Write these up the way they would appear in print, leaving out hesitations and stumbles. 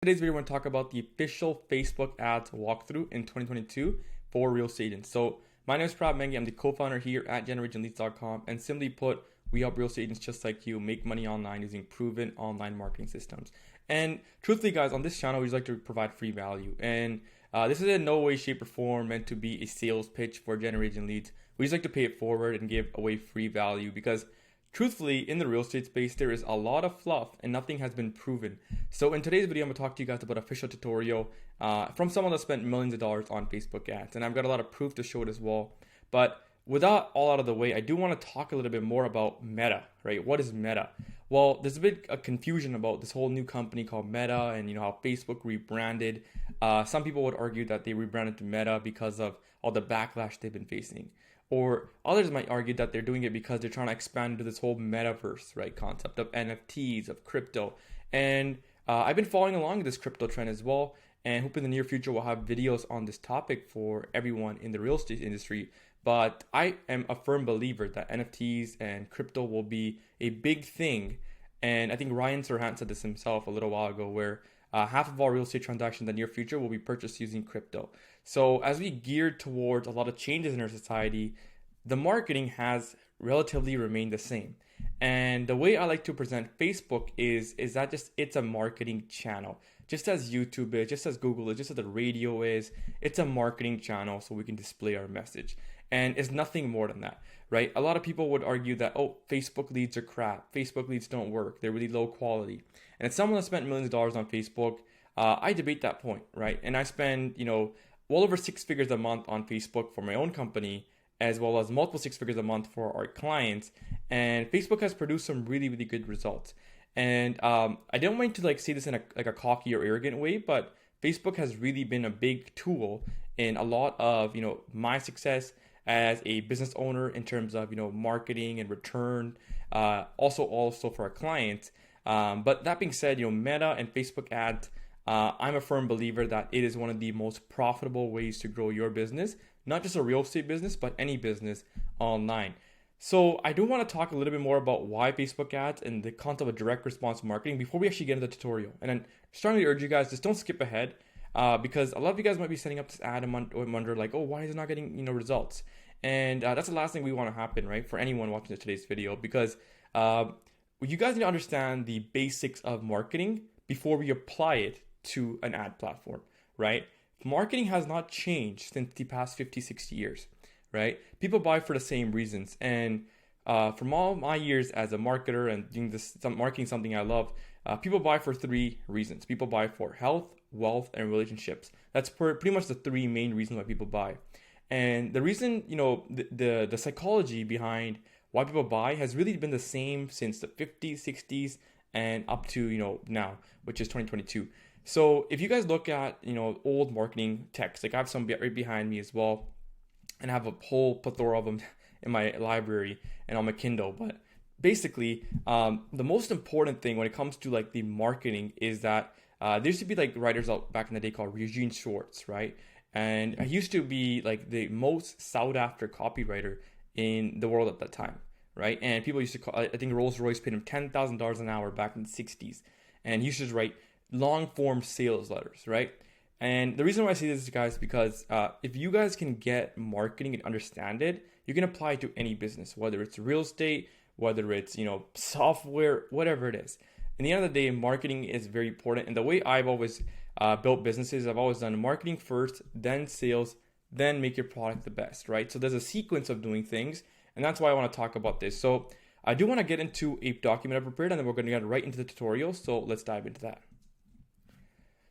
Today's video, we're going to talk about the official Facebook ads walkthrough in 2022 for real estate agents. So my name is Prab Mengi. I'm the co-founder here at generationleads.com. And simply put, we help real estate agents just like you make money online using proven online marketing systems. And truthfully, guys, on this channel, we just like to provide free value. And this is in no way, shape, or form meant to be a sales pitch for generating leads. We just like to pay it forward and give away free value because truthfully, in the real estate space, there is a lot of fluff and nothing has been proven. So in today's video, I'm going to talk to you guys about an official tutorial from someone that spent millions of dollars on Facebook ads. And I've got a lot of proof to show it as well. But with that all out of the way, I do want to talk a little bit more about Meta, right? What is Meta? Well, there's a bit of confusion about this whole new company called Meta and how Facebook rebranded. Some people would argue that they rebranded to Meta because of all the backlash they've been facing. Or others might argue that they're doing it because they're trying to expand into this whole metaverse, right? Concept of NFTs, of crypto. And I've been following along with this crypto trend as well. And hope in the near future we'll have videos on this topic for everyone in the real estate industry. But I am a firm believer that NFTs and crypto will be a big thing. And I think Ryan Serhant said this himself a little while ago, where half of all real estate transactions in the near future will be purchased using crypto. So as we gear towards a lot of changes in our society, the marketing has relatively remained the same. And the way I like to present Facebook is that just it's a marketing channel. Just as YouTube is, just as Google is, just as the radio is, it's a marketing channel so we can display our message. And it's nothing more than that, right? A lot of people would argue that, oh, Facebook leads are crap. Facebook leads don't work. They're really low quality. And as someone that spent millions of dollars on Facebook, I debate that point, right? And I spend, well over 6 figures a month on Facebook for my own company, as well as multiple 6 figures a month for our clients. And Facebook has produced some really, really good results. And I don't mean to say this in a cocky or arrogant way, but Facebook has really been a big tool in a lot of, my success as a business owner in terms of, marketing and return, also for our clients. But that being said, Meta and Facebook ads, I'm a firm believer that it is one of the most profitable ways to grow your business, not just a real estate business, but any business online. So I do want to talk a little bit more about why Facebook ads and the concept of direct response marketing before we actually get into the tutorial. And I strongly urge you guys, just don't skip ahead because a lot of you guys might be setting up this ad and wonder oh, why is it not getting results? And that's the last thing we want to happen, right? For anyone watching today's video, because you guys need to understand the basics of marketing before we apply it to an ad platform, right? Marketing has not changed since the past 50, 60 years, right? People buy for the same reasons. And from all my years as a marketer and doing marketing something I love, people buy for 3 reasons. People buy for health, wealth, and relationships. That's pretty much the 3 main reasons why people buy. And the reason, the psychology behind why people buy has really been the same since the 50s, 60s, and up to, now, which is 2022. So if you guys look at, old marketing texts, I have some right behind me as well, and I have a whole plethora of them in my library and on my Kindle. But basically, the most important thing when it comes to the marketing is that there used to be writers out back in the day called Eugene Schwartz, right? And I used to be the most sought after copywriter in the world at that time, right? And people used to call, I think Rolls-Royce paid him $10,000 an hour back in the 60s. And he used to write long form sales letters, right? And the reason why I say this, guys, is because if you guys can get marketing and understand it, you can apply it to any business, whether it's real estate, whether it's, software, whatever it is. In the end of the day, marketing is very important. And the way I've always built businesses, I've always done marketing first, then sales, then make your product the best, right? So there's a sequence of doing things. And that's why I want to talk about this. So I do want to get into a document I prepared, and then we're going to get right into the tutorial. So let's dive into that.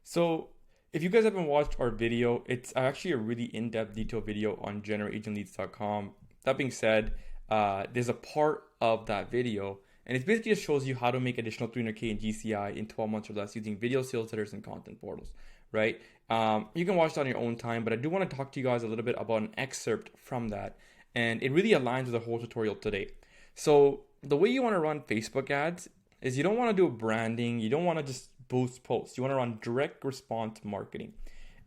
So if you guys haven't watched our video, it's actually a really in-depth detailed video on generateagentleads.com. That being said, there's a part of that video, and it basically just shows you how to make additional 300K in GCI in 12 months or less using video sales letters and content portals, right? You can watch that on your own time, but I do want to talk to you guys a little bit about an excerpt from that, and it really aligns with the whole tutorial today. So the way you want to run Facebook ads is you don't want to do branding, you don't want to just boost posts. You want to run direct response marketing.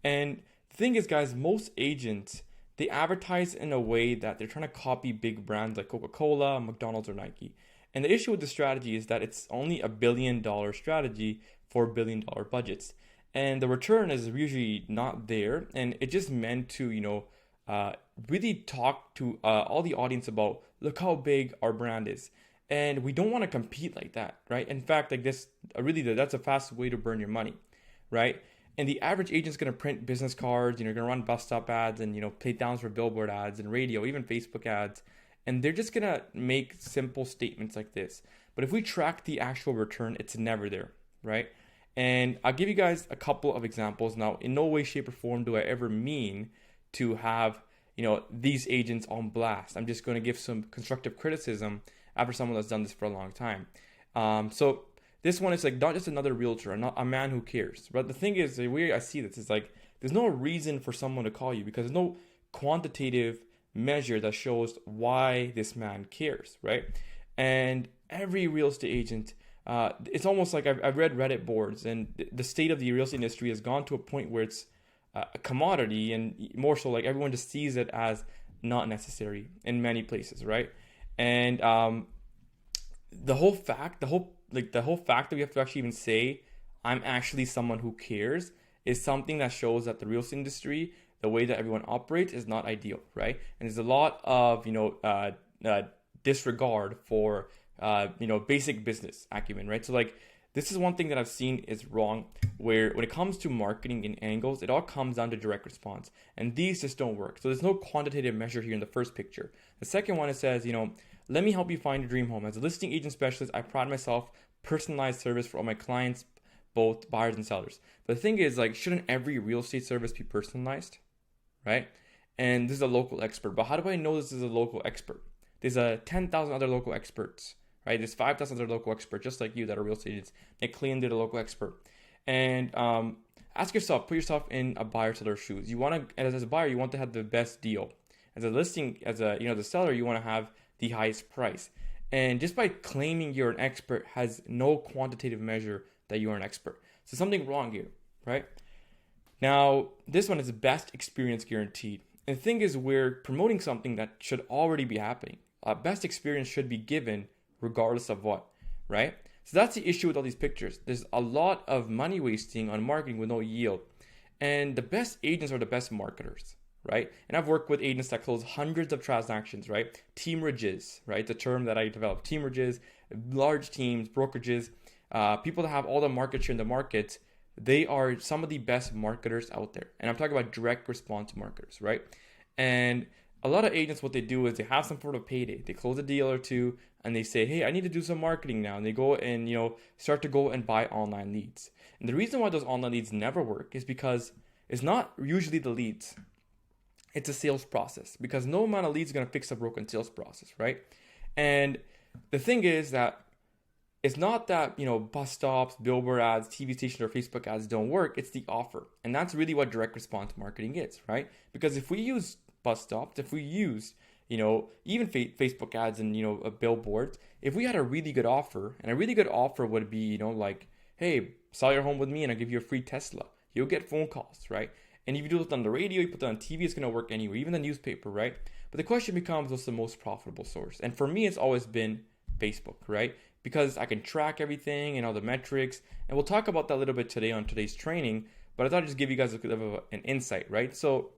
And the thing is, guys, most agents, they advertise in a way that they're trying to copy big brands like Coca-Cola, McDonald's, or Nike. And the issue with the strategy is that it's only $1 billion strategy for $1 billion budgets. and the return is usually not there, and it's just meant to, uh, really talk to all the audience about, look how big our brand is. And we don't want to compete like that, right? In fact, like this, really, that's a fast way to burn your money, right? And the average agent's going to print business cards, going to run bus stop ads and, pay downs for billboard ads and radio, even Facebook ads. And they're just going to make simple statements like this. But if we track the actual return, it's never there, right? And I'll give you guys a couple of examples. Now, in no way, shape, or form do I ever mean to have, these agents on blast. I'm just going to give some constructive criticism after someone that's done this for a long time. So this one is like not just another realtor, not a man who cares. But the thing is, the way I see this is like there's no reason for someone to call you because there's no quantitative measure that shows why this man cares, right? And every real estate agent, it's almost like I've read Reddit boards, and the state of the real estate industry has gone to a point where it's a commodity, and more so like everyone just sees it as not necessary in many places, right? And the whole fact that we have to actually even say I'm actually someone who cares is something that shows that the real estate industry, the way that everyone operates, is not ideal, right? And there's a lot of disregard for basic business acumen, right? So like this is one thing that I've seen is wrong, where when it comes to marketing and angles, it all comes down to direct response, and these just don't work. So there's no quantitative measure here in the first picture. The second one, it says, let me help you find your dream home. As a listing agent specialist, I pride myself personalized service for all my clients, both buyers and sellers. But the thing is, like, shouldn't every real estate service be personalized, right? And this is a local expert, but how do I know this is a local expert? There's 10,000 other local experts, right? There's 5,000 other local experts just like you that are real estate agents. They claim they're the local expert. And ask yourself, put yourself in a buyer seller's shoes. You want to, as a buyer, you want to have the best deal. As a listing, the seller, you want to have the highest price. And just by claiming you're an expert has no quantitative measure that you are an expert. So something wrong here, right? Now, this one is best experience guaranteed. And the thing is, we're promoting something that should already be happening. Best experience should be given regardless of what, right? So that's the issue with all these pictures. There's a lot of money wasting on marketing with no yield. And the best agents are the best marketers, right? And I've worked with agents that close hundreds of transactions, right? Teamerages, right? The term that I developed. Teamerages, large teams, brokerages, people that have all the market share in the market. They are some of the best marketers out there. And I'm talking about direct response marketers, right? And a lot of agents, what they do is they have some sort of payday. They close a deal or two and they say, hey, I need to do some marketing now. And they go and, start to go and buy online leads. And the reason why those online leads never work is because it's not usually the leads. It's a sales process, because no amount of leads is going to fix a broken sales process, right? And the thing is that it's not that, bus stops, billboard ads, TV stations, or Facebook ads don't work. It's the offer. And that's really what direct response marketing is, right? Because if we use bus stops, if we use, even Facebook ads and, billboards, if we had a really good offer, and a really good offer would be, like, hey, sell your home with me and I'll give you a free Tesla. You'll get phone calls, right? And if you do it on the radio, you put it on TV, it's going to work anywhere, even the newspaper, right? But the question becomes, what's the most profitable source? And for me, it's always been Facebook, right? Because I can track everything and all the metrics. And we'll talk about that a little bit today on today's training. But I thought I'd just give you guys a bit of an insight, right? So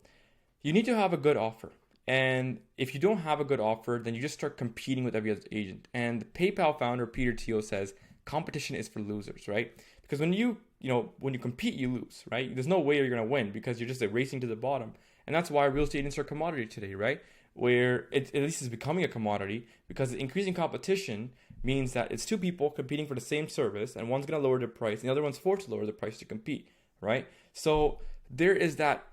you need to have a good offer. And if you don't have a good offer, then you just start competing with every other agent. And the PayPal founder, Peter Thiel, says competition is for losers, right? Because when you compete, you lose, right? There's no way you're going to win because you're just racing to the bottom. And that's why real estate agents are a commodity today, right? Where it at least is becoming a commodity, because increasing competition means that it's two people competing for the same service, and one's going to lower the price and the other one's forced to lower the price to compete, right? So there is that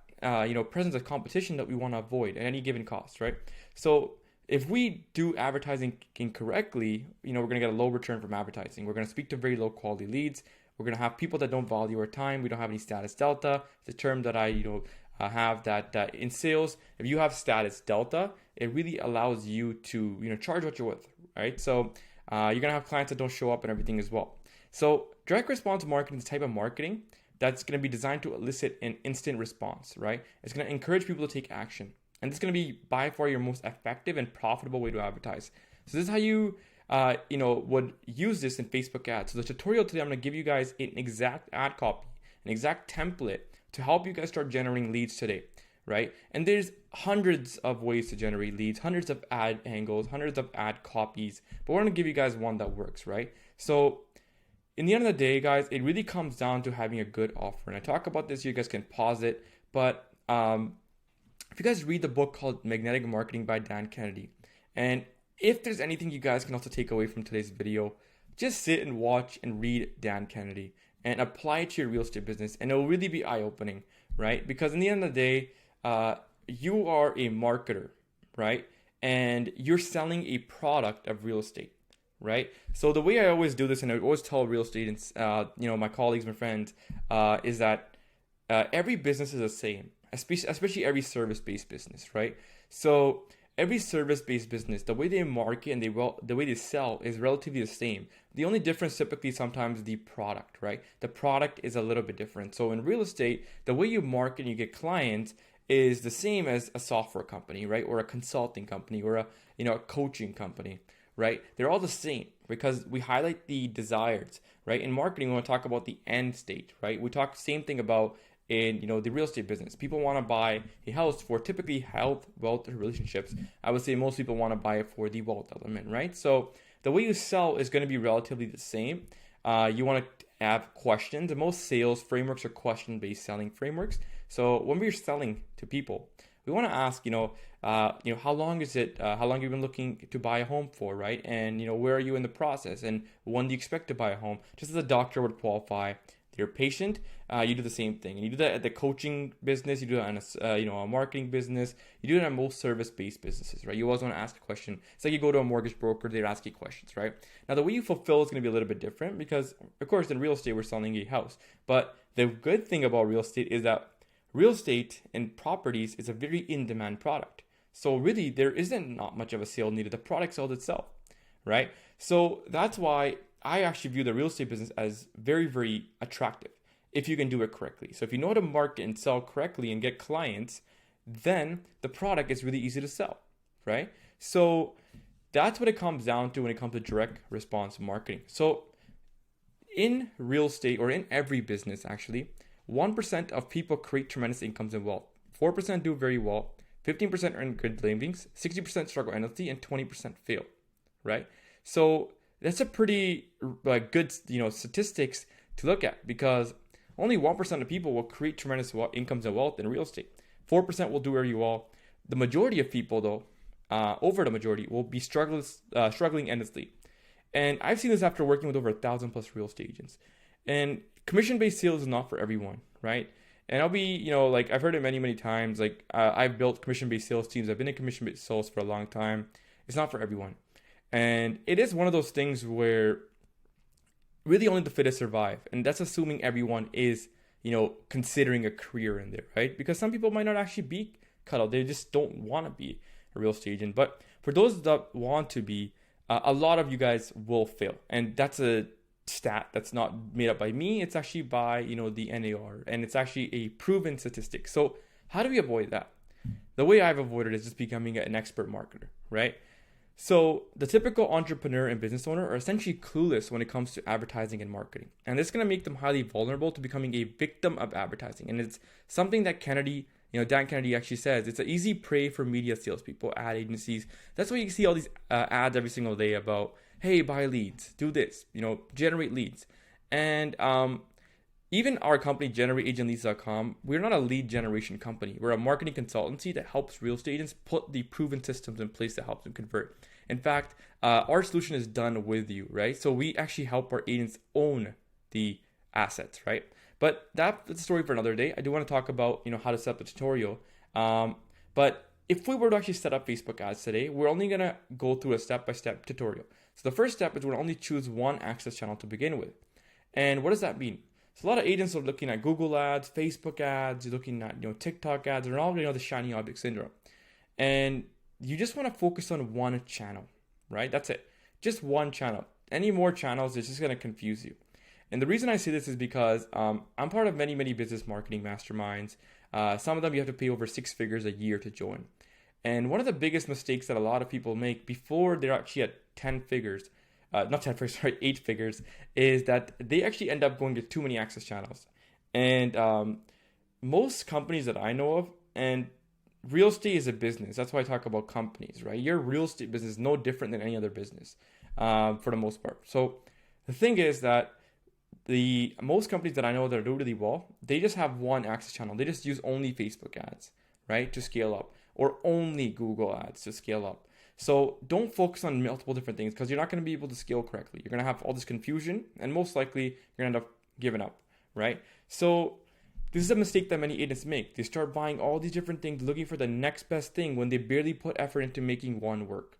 presence of competition that we want to avoid at any given cost, right? So if we do advertising incorrectly, we're going to get a low return from advertising. We're going to speak to very low quality leads. We're going to have people that don't value our time. We don't have any status delta. It's a term that I have that in sales, if you have status delta, it really allows you to charge what you're worth, right? So you're going to have clients that don't show up and everything as well. So direct response marketing is a type of marketing that's going to be designed to elicit an instant response, right? It's going to encourage people to take action. And it's going to be by far your most effective and profitable way to advertise. So this is how you would use this in Facebook ads. So the tutorial today, I'm going to give you guys an exact ad copy an exact template to help you guys start generating leads today, right? And there's hundreds of ways to generate leads, hundreds of ad angles, hundreds of ad copies, but we're gonna give you guys one that works, right? So in the end of the day, guys, it really comes down to having a good offer. And I talk about this, you guys can pause it, but if you guys read the book called Magnetic Marketing by Dan Kennedy, and if there's anything you guys can also take away from today's video, just sit and watch and read Dan Kennedy and apply it to your real estate business, and it'll really be eye-opening, right? Because in the end of the day, you are a marketer, right? And you're selling a product of real estate, right? So the way I always do this, and I always tell real estate and my colleagues, my friends, is that every business is the same, especially every service-based business, right? So every service-based business, the way they market and the way they sell is relatively the same. The only difference typically sometimes is the product, right? The product is a little bit different. So in real estate, the way you market and you get clients is the same as a software company, right? Or a consulting company or a coaching company, right? They're all the same because we highlight the desires, right? In marketing, we want to talk about the end state, right? We talk same thing about in the real estate business. People want to buy a house for typically health, wealth, or relationships. I would say most people want to buy it for the wealth element, right? So the way you sell is going to be relatively the same. You want to have questions, and most sales frameworks are question-based selling frameworks. So when we're selling to people, we want to ask, how long is it? How long have you been looking to buy a home for, right? And where are you in the process? And when do you expect to buy a home? Just as a doctor would qualify your patient, you do the same thing. And you do that at the coaching business, you do that in a marketing business, you do it in most service-based businesses, right? You always want to ask a question. It's like you go to a mortgage broker, they ask you questions, right? Now the way you fulfill is going to be a little bit different because, of course, in real estate, we're selling a house. But the good thing about real estate is that real estate and properties is a very in-demand product. So really, there isn't not much of a sale needed. The product sells itself, right? So that's why I actually view the real estate business as very, very attractive if you can do it correctly. So if you know how to market and sell correctly and get clients, then the product is really easy to sell, right? So that's what it comes down to when it comes to direct response marketing. So in real estate, or in every business actually, 1% of people create tremendous incomes and wealth. 4% do very well, 15% earn good livings, 60% struggle endlessly, and 20% fail, right? So that's a pretty good statistics to look at, because only 1% of people will create tremendous incomes and wealth in real estate. 4% will do very well. The majority of people, though, over the majority, will be struggling endlessly. And I've seen this after working with over 1,000 plus real estate agents. And commission-based sales is not for everyone, right? And I'll be, I've heard it many, many times. I've built commission-based sales teams. I've been in commission-based sales for a long time. It's not for everyone. And it is one of those things where really only the fittest survive. And that's assuming everyone is, considering a career in there, right? Because some people might not actually be cut out. They just don't want to be a real estate agent. But for those that want to be, a lot of you guys will fail. And that's a stat that's not made up by me. It's actually by, the NAR. And it's actually a proven statistic. So how do we avoid that? The way I've avoided it is just becoming an expert marketer, right? So the typical entrepreneur and business owner are essentially clueless when it comes to advertising and marketing. And this is going to make them highly vulnerable to becoming a victim of advertising. And it's something that Dan Kennedy actually says, it's an easy prey for media salespeople, ad agencies. That's why you see all these ads every single day about, hey, buy leads, do this, generate leads. And even our company, GenerateAgentLeads.com, we're not a lead generation company. We're a marketing consultancy that helps real estate agents put the proven systems in place to help them convert. In fact, our solution is done with you, right? So we actually help our agents own the assets, right? But that's a story for another day. I do want to talk about, how to set up the tutorial. But if we were to actually set up Facebook ads today, we're only going to go through a step-by-step tutorial. So the first step is we're only choose one access channel to begin with. And what does that mean? So a lot of agents are looking at Google ads, Facebook ads, you're looking at TikTok ads, and all the shiny object syndrome. And you just want to focus on one channel, right? That's it. Just one channel. Any more channels, it's just going to confuse you. And the reason I say this is because I'm part of many, many business marketing masterminds. Some of them you have to pay over 6 figures a year to join. And one of the biggest mistakes that a lot of people make before they're actually at 8 figures, is that they actually end up going to too many access channels. And most companies that I know of, and real estate is a business. That's why I talk about companies, right? Your real estate business is no different than any other business for the most part. So the thing is that the most companies that I know that do really well, they just have one access channel. They just use only Facebook ads, right, to scale up, or only Google ads to scale up. So don't focus on multiple different things because you're not going to be able to scale correctly. You're going to have all this confusion, and most likely you're going to end up giving up, right? So this is a mistake that many agents make. They start buying all these different things, looking for the next best thing when they barely put effort into making one work.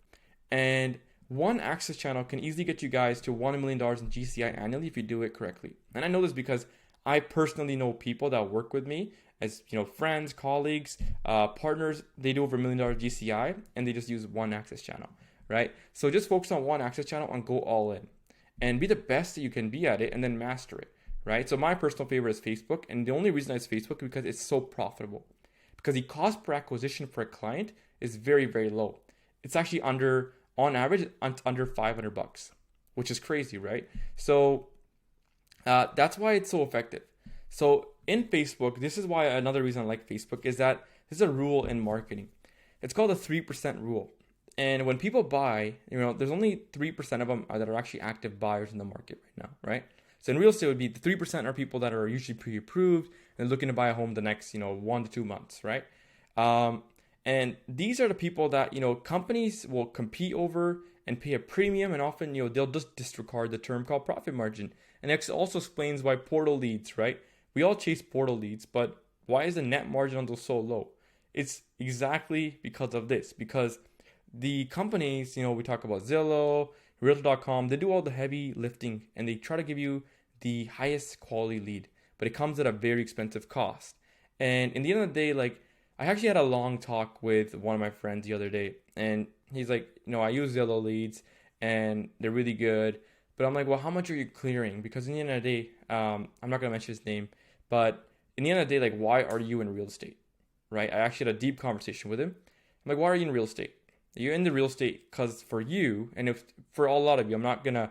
And one access channel can easily get you guys to $1 million in GCI annually if you do it correctly. And I know this because I personally know people that work with me as friends, colleagues, partners. They do over $1 million GCI and they just use one access channel, right? So just focus on one access channel and go all in and be the best that you can be at it and then master it, right? So my personal favorite is Facebook, and the only reason it's Facebook is because it's so profitable. Because the cost per acquisition for a client is very, very low. It's actually on average, under $500, which is crazy, right? So that's why it's so effective. So in Facebook, this is why another reason I like Facebook is that there's a rule in marketing. It's called the 3% rule. And when people buy, there's only 3% of them that are actually active buyers in the market right now, right? So in real estate, it would be the 3% are people that are usually pre-approved and looking to buy a home the next, 1 to 2 months, right? And these are the people that, companies will compete over and pay a premium, and often, they'll just disregard the term called profit margin. And it also explains why portal leads, right? We all chase portal leads, but why is the net margin on those so low? It's exactly because of this, because the companies, we talk about Zillow, Realtor.com, they do all the heavy lifting and they try to give you the highest quality lead, but it comes at a very expensive cost. And in the end of the day, I actually had a long talk with one of my friends the other day, and he's like, I use Zillow leads and they're really good. But I'm like, well, how much are you clearing? Because in the end of the day, I'm not going to mention his name, but in the end of the day, why are you in real estate, right? I actually had a deep conversation with him. I'm like, why are you in real estate? You're in the real estate because for you, and if for a lot of you, I'm not going to,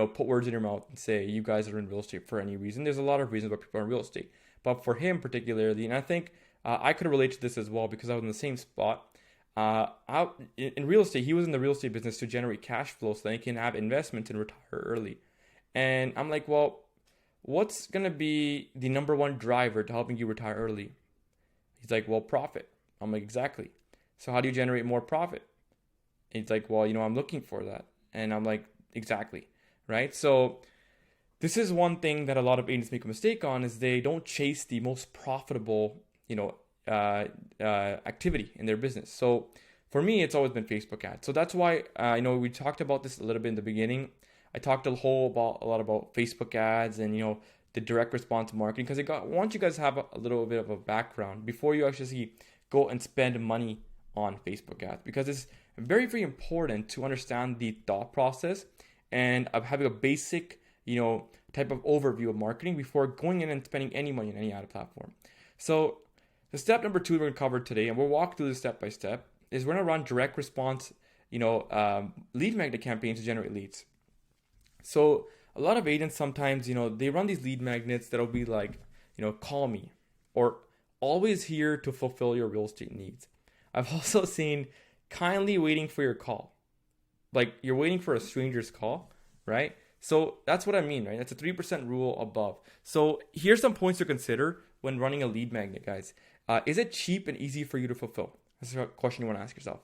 put words in your mouth and say you guys are in real estate for any reason. There's a lot of reasons why people are in real estate. But for him particularly, and I think I could relate to this as well because I was in the same spot. In real estate, he was in the real estate business to generate cash flow so that he can have investments and retire early. And I'm like, well, what's going to be the number one driver to helping you retire early? He's like, well, profit. I'm like, exactly. So how do you generate more profit? And he's like, well, I'm looking for that. And I'm like, exactly. Right? So this is one thing that a lot of agents make a mistake on is they don't chase the most profitable, activity in their business. So for me, it's always been Facebook ads. So that's why we talked about this a little bit in the beginning. I talked a lot about Facebook ads and the direct response marketing because I want you guys to have a little bit of a background before you actually go and spend money on Facebook ads, because it's very, very important to understand the thought process and of having a basic type of overview of marketing before going in and spending any money on any ad platform. So the step number 2 we're going to cover today, and we'll walk through this step by step, is we're going to run direct response, lead magnet campaigns to generate leads. So a lot of agents sometimes, they run these lead magnets that'll be like, call me, or always here to fulfill your real estate needs. I've also seen kindly waiting for your call. Like you're waiting for a stranger's call, right? So that's what I mean, right? That's a 3% rule above. So here's some points to consider when running a lead magnet, guys. Is it cheap and easy for you to fulfill? That's a question you want to ask yourself.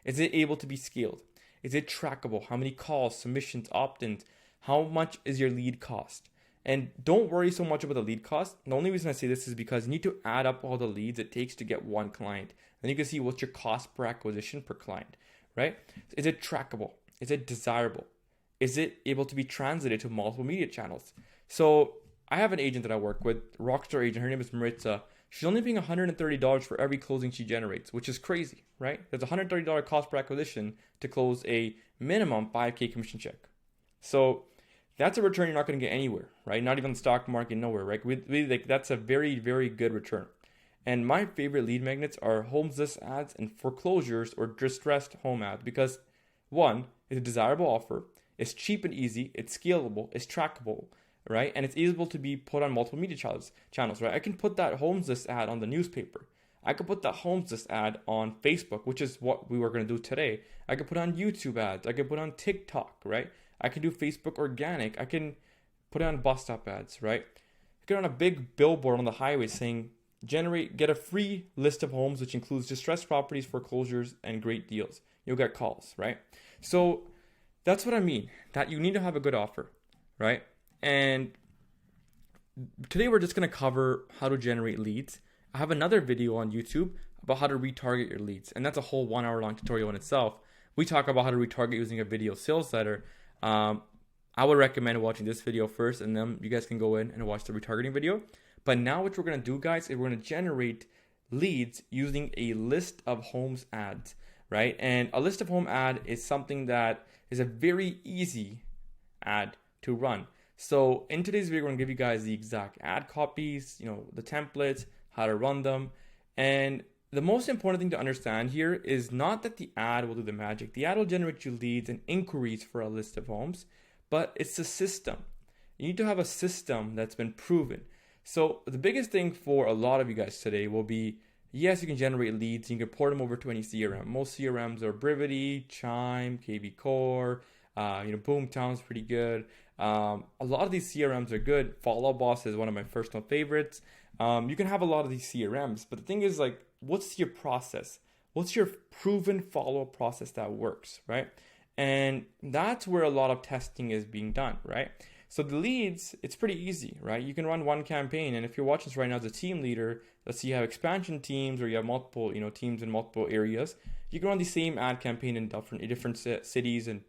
Is it able to be scaled? Is it trackable? How many calls, submissions, opt-ins? How much is your lead cost? And don't worry so much about the lead cost. The only reason I say this is because you need to add up all the leads it takes to get one client. Then you can see what's your cost per acquisition per client, right? Is it trackable? Is it desirable? Is it able to be translated to multiple media channels? So I have an agent that I work with, rockstar agent. Her name is Maritza. She's only paying $130 for every closing she generates, which is crazy, right? There's a $130 cost per acquisition to close a minimum $5K commission check. So that's a return you're not going to get anywhere, right? Not even the stock market, nowhere, right? That's a very, very good return. And my favorite lead magnets are homes list ads and foreclosures or distressed home ads because, one, it's a desirable offer, it's cheap and easy, it's scalable, it's trackable, right? And it's able to be put on multiple media channels, right? I can put that homes list ad on the newspaper. I could put that homes list ad on Facebook, which is what we were going to do today. I could put on YouTube ads. I could put on TikTok, right? I can do Facebook organic. I can put it on bus stop ads, right? I get on a big billboard on the highway saying, get a free list of homes, which includes distressed properties, foreclosures, and great deals. You'll get calls, right? So that's what I mean, that you need to have a good offer, right? And today we're just going to cover how to generate leads. I have another video on YouTube about how to retarget your leads, and that's a whole 1 hour long tutorial in itself. We talk about how to retarget using a video sales letter. I would recommend watching this video first, and then you guys can go in and watch the retargeting video. But now what we're going to do, guys, is we're going to generate leads using a list of homes ads, right? And a list of home ad is something that is a very easy ad to run. So in today's video, we're going to give you guys the exact ad copies, the templates, how to run them. And the most important thing to understand here is not that the ad will do the magic. The ad will generate you leads and inquiries for a list of homes, but it's a system. You need to have a system that's been proven. So the biggest thing for a lot of you guys today will be, yes, you can generate leads. You can port them over to any CRM. Most CRMs are Brivity, Chime, KV Core, Boomtown's pretty good. A lot of these CRMs are good. Follow Boss is one of my personal favorites. You can have a lot of these CRMs, but the thing is, like, what's your process? What's your proven follow-up process that works, right? And that's where a lot of testing is being done, right? So the leads, it's pretty easy, right? You can run one campaign, and if you're watching this right now as a team leader, let's say you have expansion teams or you have multiple, teams in multiple areas, you can run the same ad campaign in different cities, and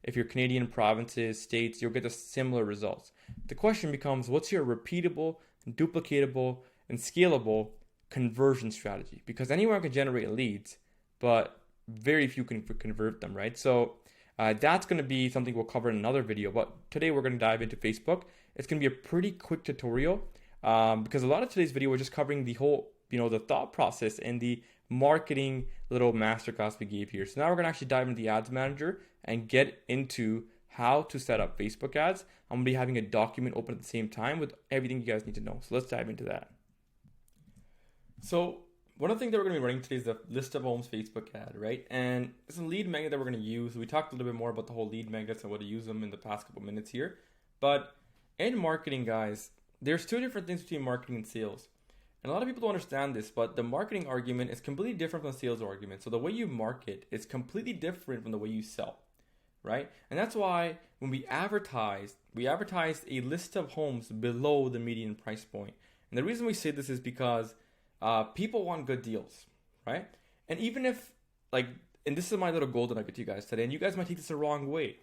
if you're Canadian provinces, states, you'll get the similar results. The question becomes, what's your repeatable, duplicatable, and scalable conversion strategy? Because anyone can generate leads, but very few can convert them, right? So that's going to be something we'll cover in another video. But today we're going to dive into Facebook. It's going to be a pretty quick tutorial because a lot of today's video we're just covering the whole, the thought process and the marketing little masterclass we gave here. So now we're going to actually dive into the ads manager and get into how to set up Facebook ads. I'm going to be having a document open at the same time with everything you guys need to know. So let's dive into that. So one of the things that we're going to be running today is the list of homes Facebook ad, right? And it's a lead magnet that we're going to use. We talked a little bit more about the whole lead magnets and what to use them in the past couple minutes here. But in marketing, guys, there's two different things between marketing and sales. And a lot of people don't understand this, but the marketing argument is completely different from the sales argument. So the way you market is completely different from the way you sell, right? And that's why when we advertised a list of homes below the median price point. And the reason we say this is because people want good deals, right? And even if, and this is my little golden nugget to you guys today, and you guys might take this the wrong way,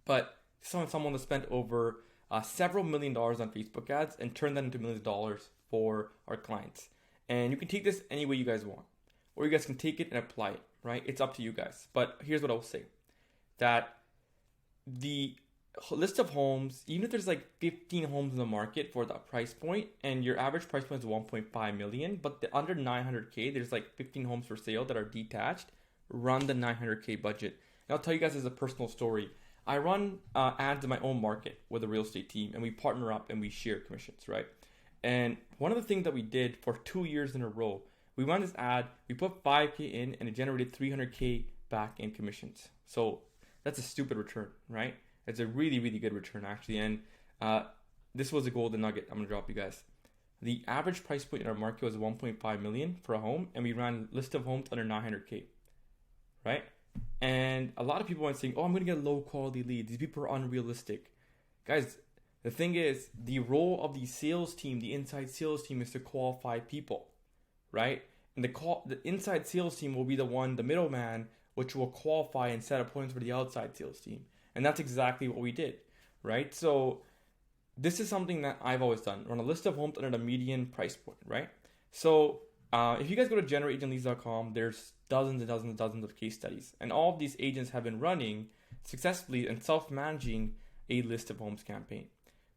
but someone that spent over several $1 million on Facebook ads and turn that into millions of dollars for our clients. And you can take this any way you guys want, or you guys can take it and apply it, right? It's up to you guys. But here's what I'll say, that the list of homes, even if there's 15 homes in the market for that price point, and your average price point is 1.5 million, but under 900K, there's 15 homes for sale that are detached, run the 900K budget. And I'll tell you guys as a personal story. I run ads in my own market with a real estate team, and we partner up and we share commissions, right? And one of the things that we did for 2 years in a row, we run this ad, we put 5K in, and it generated 300K back in commissions. So that's a stupid return, right? It's a really, really good return, actually. And this was a golden nugget I'm going to drop you guys. The average price point in our market was 1.5 million for a home, and we ran a list of homes under 900K, right? And a lot of people went saying, oh, I'm going to get low quality leads. These people are unrealistic. Guys, the thing is, the role of the sales team, the inside sales team, is to qualify people, right? And the inside sales team will be the middleman, which will qualify and set appointments for the outside sales team. And that's exactly what we did, right? So this is something that I've always done. Run a list of homes under the median price point, right? So if you guys go to generateagentleads.com, there's dozens and dozens and dozens of case studies. And all of these agents have been running successfully and self-managing a list of homes campaign,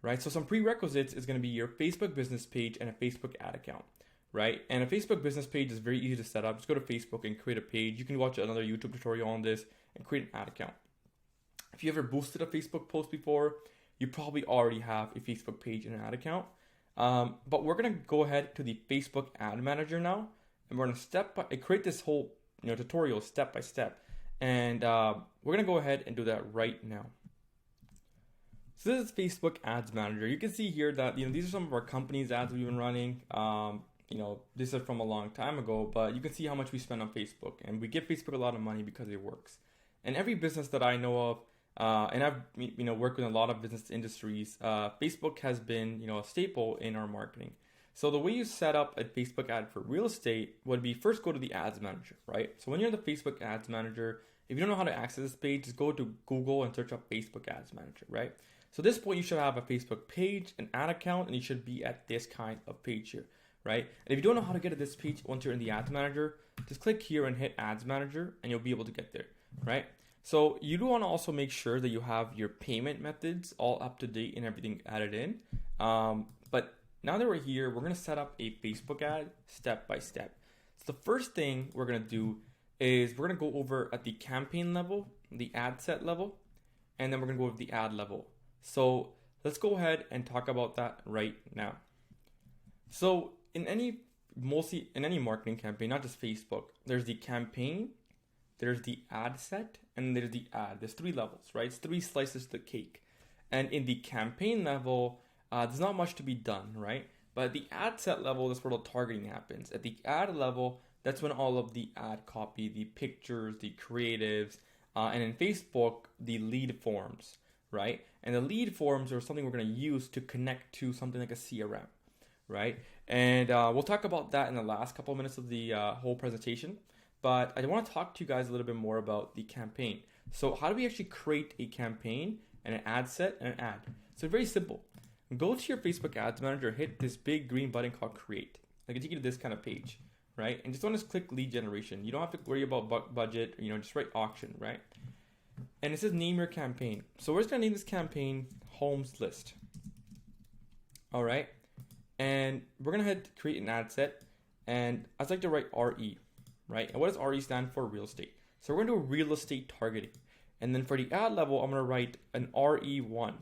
right? So some prerequisites is going to be your Facebook business page and a Facebook ad account, right? And a Facebook business page is very easy to set up. Just go to Facebook and create a page. You can watch another YouTube tutorial on this and create an ad account. If you ever boosted a Facebook post before, you probably already have a Facebook page and an ad account. But we're gonna go ahead to the Facebook Ad Manager now, and we're gonna create this whole tutorial step by step, and we're gonna go ahead and do that right now. So this is Facebook Ads Manager. You can see here that these are some of our company's ads we've been running. This is from a long time ago, but you can see how much we spend on Facebook, and we give Facebook a lot of money because it works. And every business that I know of, and I've worked with a lot of business industries, Facebook has been a staple in our marketing. So the way you set up a Facebook ad for real estate would be first go to the Ads Manager, right? So when you're in the Facebook Ads Manager, if you don't know how to access this page, just go to Google and search up Facebook Ads Manager, right? So at this point, you should have a Facebook page, an ad account, and you should be at this kind of page here, right? And if you don't know how to get to this page once you're in the Ads Manager, just click here and hit Ads Manager, and you'll be able to get there, right? So you do want to also make sure that you have your payment methods all up to date and everything added in. But now that we're here, we're going to set up a Facebook ad step by step. So the first thing we're going to do is we're going to go over at the campaign level, the ad set level, and then we're going to go over the ad level. So let's go ahead and talk about that right now. So in any marketing campaign, not just Facebook, there's the campaign, there's the ad set, and there's the ad. There's 3 levels, right? It's 3 slices to the cake. And in the campaign level, there's not much to be done, right? But at the ad set level, that's where the targeting happens. At the ad level, that's when all of the ad copy, the pictures, the creatives, and in Facebook, the lead forms, right? And the lead forms are something we're going to use to connect to something like a CRM, right? And we'll talk about that in the last couple of minutes of the whole presentation. But I want to talk to you guys a little bit more about the campaign. So how do we actually create a campaign and an ad set and an ad? So very simple. Go to your Facebook Ads Manager, hit this big green button called Create. I can take you to this kind of page, right? And just want to click lead generation. You don't have to worry about budget, just write auction, right? And it says name your campaign. So we're just going to name this campaign Homes List. All right. And we're going to head to create an ad set. And I'd like to write RE, right? And what does RE stand for? Real estate. So we're going to do real estate targeting. And then for the ad level, I'm going to write an RE1.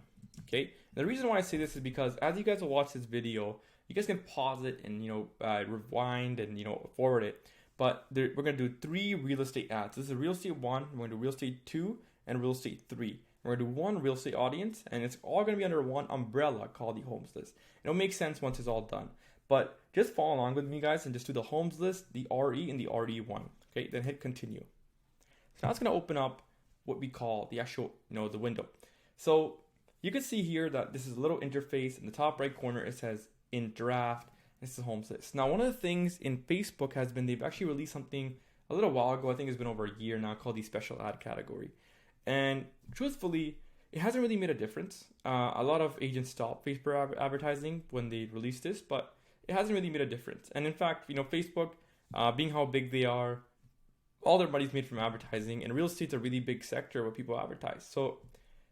Okay. And the reason why I say this is because as you guys will watch this video, you guys can pause it and, rewind and, forward it. But we're going to do 3 real estate ads. This is real estate 1, we're going to do real estate 2, and real estate 3. We're going to do 1 real estate audience, and it's all going to be under one umbrella called the Homes List. It'll make sense once it's all done. But just follow along with me, guys, and just do the Homes List, the RE, and the RE1. Okay, then hit continue. So now it's going to open up what we call the actual, the window. So you can see here that this is a little interface. In the top right corner, it says in draft. This is Homes List. Now, one of the things in Facebook has been they've actually released something a little while ago. I think it's been over a year now, called the special ad category. And truthfully, it hasn't really made a difference. A lot of agents stopped Facebook advertising when they released this, but it hasn't really made a difference. And in fact, Facebook, being how big they are, all their money's made from advertising, and real estate's a really big sector where people advertise. So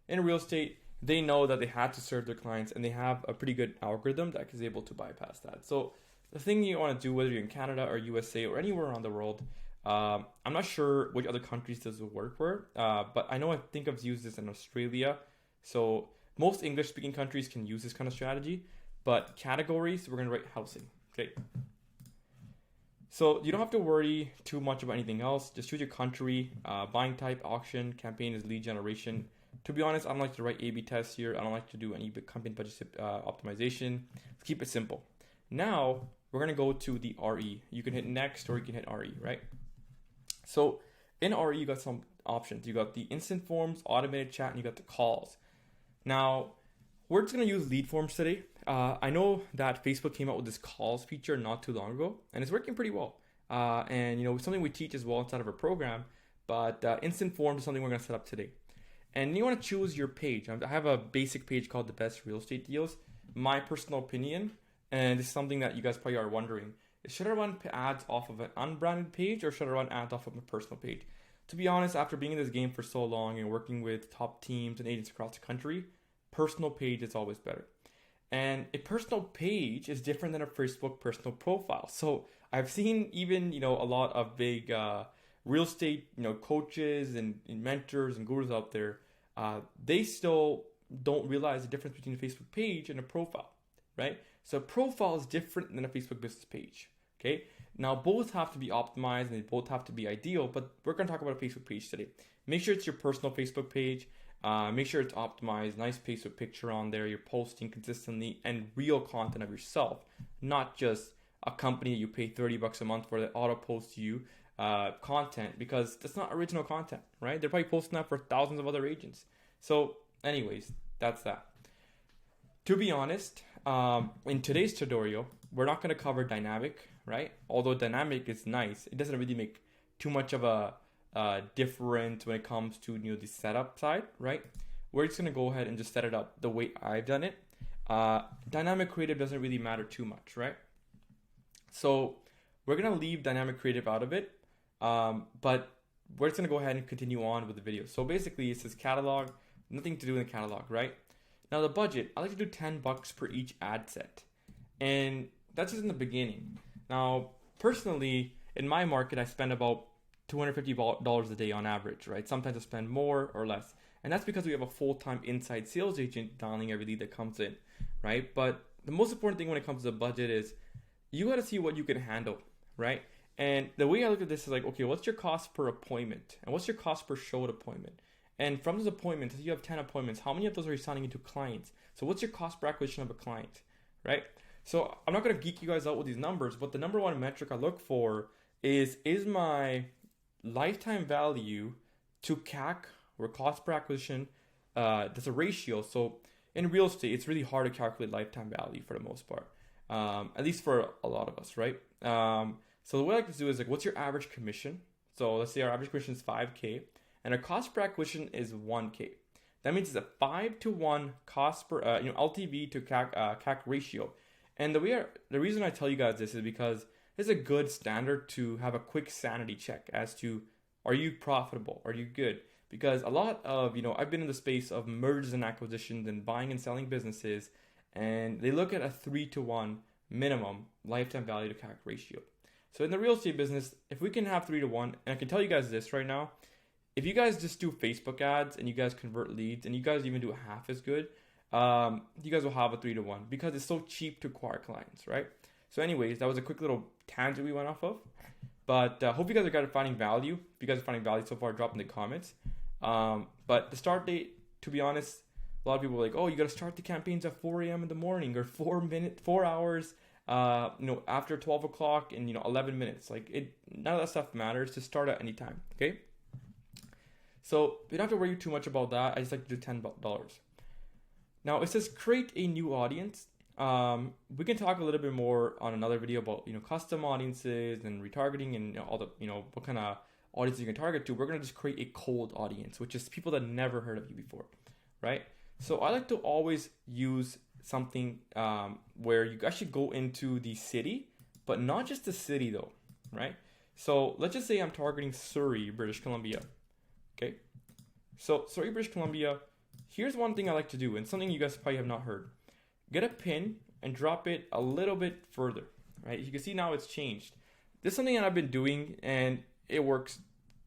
in real estate, they know that they had to serve their clients, and they have a pretty good algorithm that is able to bypass that. So the thing you want to do, whether you're in Canada or USA or anywhere around the world, I'm not sure which other countries this will work for, but I think I've used this in Australia. So most English-speaking countries can use this kind of strategy, but categories, we're going to write housing. Okay. So you don't have to worry too much about anything else. Just choose your country, buying type, auction, campaign is lead generation. To be honest, I don't like to write A/B tests here. I don't like to do any big campaign budget optimization. Let's keep it simple. Now, we're going to go to the RE. You can hit next or you can hit RE, right? So in RE, you got some options. You got the instant forms, automated chat, and you got the calls. Now, we're just going to use lead forms today. I know that Facebook came out with this calls feature not too long ago, and it's working pretty well. And something we teach as well inside of our program, but instant forms is something we're going to set up today. And you want to choose your page. I have a basic page called the best real estate deals. My personal opinion, and this is something that you guys probably are wondering, is should I run ads off of an unbranded page or should I run ads off of my personal page? To be honest, after being in this game for so long and working with top teams and agents across the country, personal page is always better. And a personal page is different than a Facebook personal profile. So I've seen even, a lot of big real estate, coaches and mentors and gurus out there, they still don't realize the difference between a Facebook page and a profile, right? So a profile is different than a Facebook business page, okay? Now both have to be optimized and they both have to be ideal, but we're gonna talk about a Facebook page today. Make sure it's your personal Facebook page. Make sure it's optimized, nice Facebook picture on there. You're posting consistently and real content of yourself, not just a company you pay $30 a month for that auto posts you content, because that's not original content, right? They're probably posting that for thousands of other agents. So anyways, that's that. To be honest, in today's tutorial, we're not going to cover dynamic, right? Although dynamic is nice, it doesn't really make too much of a difference when it comes to the setup side, right? We're just going to go ahead and just set it up the way I've done it. Dynamic creative doesn't really matter too much, right? So we're going to leave dynamic creative out of it, but we're just going to go ahead and continue on with the video. So basically it says catalog, nothing to do in the catalog, right? Now the budget, I like to do $10 per each ad set. And that's just in the beginning. Now, personally, in my market, I spend about $250 a day on average, right? Sometimes I spend more or less. And that's because we have a full-time inside sales agent dialing every lead that comes in, right? But the most important thing when it comes to the budget is you got to see what you can handle, right? And the way I look at this is like, okay, what's your cost per appointment? And what's your cost per showed appointment? And from those appointments, if you have 10 appointments, how many of those are you signing into clients? So what's your cost per acquisition of a client, right? So I'm not going to geek you guys out with these numbers, but the number one metric I look for is my lifetime value to CAC, or cost per acquisition. That's a ratio. So in real estate, it's really hard to calculate lifetime value for the most part, at least for a lot of us, right? So the way I like to do is like, what's your average commission? So let's say our average commission is $5K. And our cost per acquisition is $1K. That means it's a 5-to-1 cost per LTV to CAC ratio. And the reason I tell you guys this is because it's a good standard to have a quick sanity check as to, are you profitable? Are you good? Because a lot of I've been in the space of mergers and acquisitions and buying and selling businesses, and they look at a 3-to-1 minimum lifetime value to CAC ratio. So in the real estate business, if we can have 3-to-1, and I can tell you guys this right now. If you guys just do Facebook ads and you guys convert leads and you guys even do half as good, you guys will have a 3-to-1 because it's so cheap to acquire clients, right? So anyways, that was a quick little tangent we went off of. But hope you guys are finding value. If you guys are finding value so far, drop in the comments. But the start date, to be honest, a lot of people are like, oh, you got to start the campaigns at 4 a.m. in the morning or 4 hours, after 12 o'clock in 11 minutes. None of that stuff matters. Just start at any time, okay? So you don't have to worry too much about that. I just like to do $10. Now it says create a new audience. We can talk a little bit more on another video about custom audiences and retargeting and all the what kind of audience you can target to. We're gonna just create a cold audience, which is people that never heard of you before, right? So I like to always use something where you actually go into the city, but not just the city though, right? So let's just say I'm targeting Surrey, British Columbia. Okay, so Surrey, British Columbia, here's one thing I like to do, and something you guys probably have not heard. Get a pin and drop it a little bit further, right? You can see now it's changed. This is something that I've been doing, and it works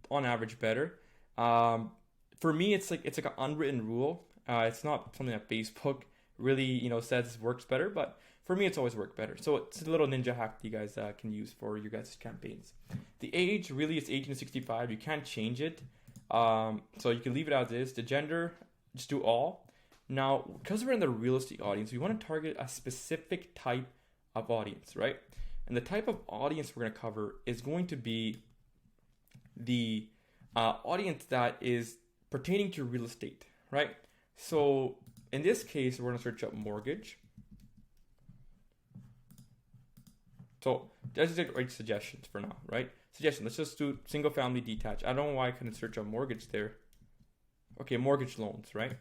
on average better. For me, it's like an unwritten rule. It's not something that Facebook really says works better, but for me, it's always worked better. So it's a little ninja hack that you guys can use for your guys' campaigns. The age really is 18 to 65. You can't change it. So you can leave it as is. The gender, just do all. Now, because we're in the real estate audience, we want to target a specific type of audience, right? And the type of audience we're going to cover is going to be the audience that is pertaining to real estate, right? So in this case, we're going to search up mortgage. So that's just like suggestions for now, right? Suggestion, let's just do single family detached. I don't know why I couldn't search up mortgage there. Okay, mortgage loans, right?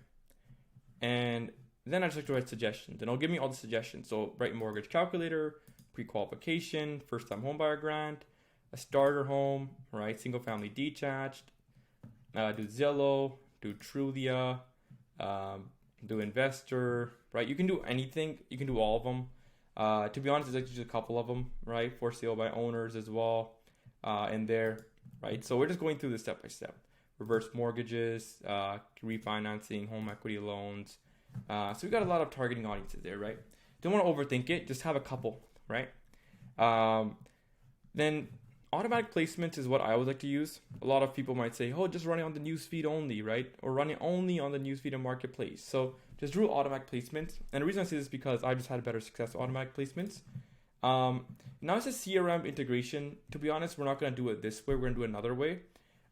And then I just like to write suggestions, and it'll give me all the suggestions. So write mortgage calculator, pre-qualification, first time home buyer grant, a starter home, right? Single family detached, do Zillow, do Trulia, do investor, right? You can do anything. You can do all of them. To be honest, there's actually just a couple of them, right? For sale by owners as well. In there, right? So we're just going through this step by step. Reverse mortgages, refinancing, home equity loans, So we got a lot of targeting audiences there, right? Don't want to overthink it. Just have a couple, right? Then automatic placements is what I would like to use. A lot of people might say, oh, just running on the newsfeed only, right? Or running only on the newsfeed and marketplace. So just do automatic placements. And the reason I say this is because I just had better success with automatic placements. Now it's a CRM integration. To be honest, we're not going to do it this way. We're going to do it another way.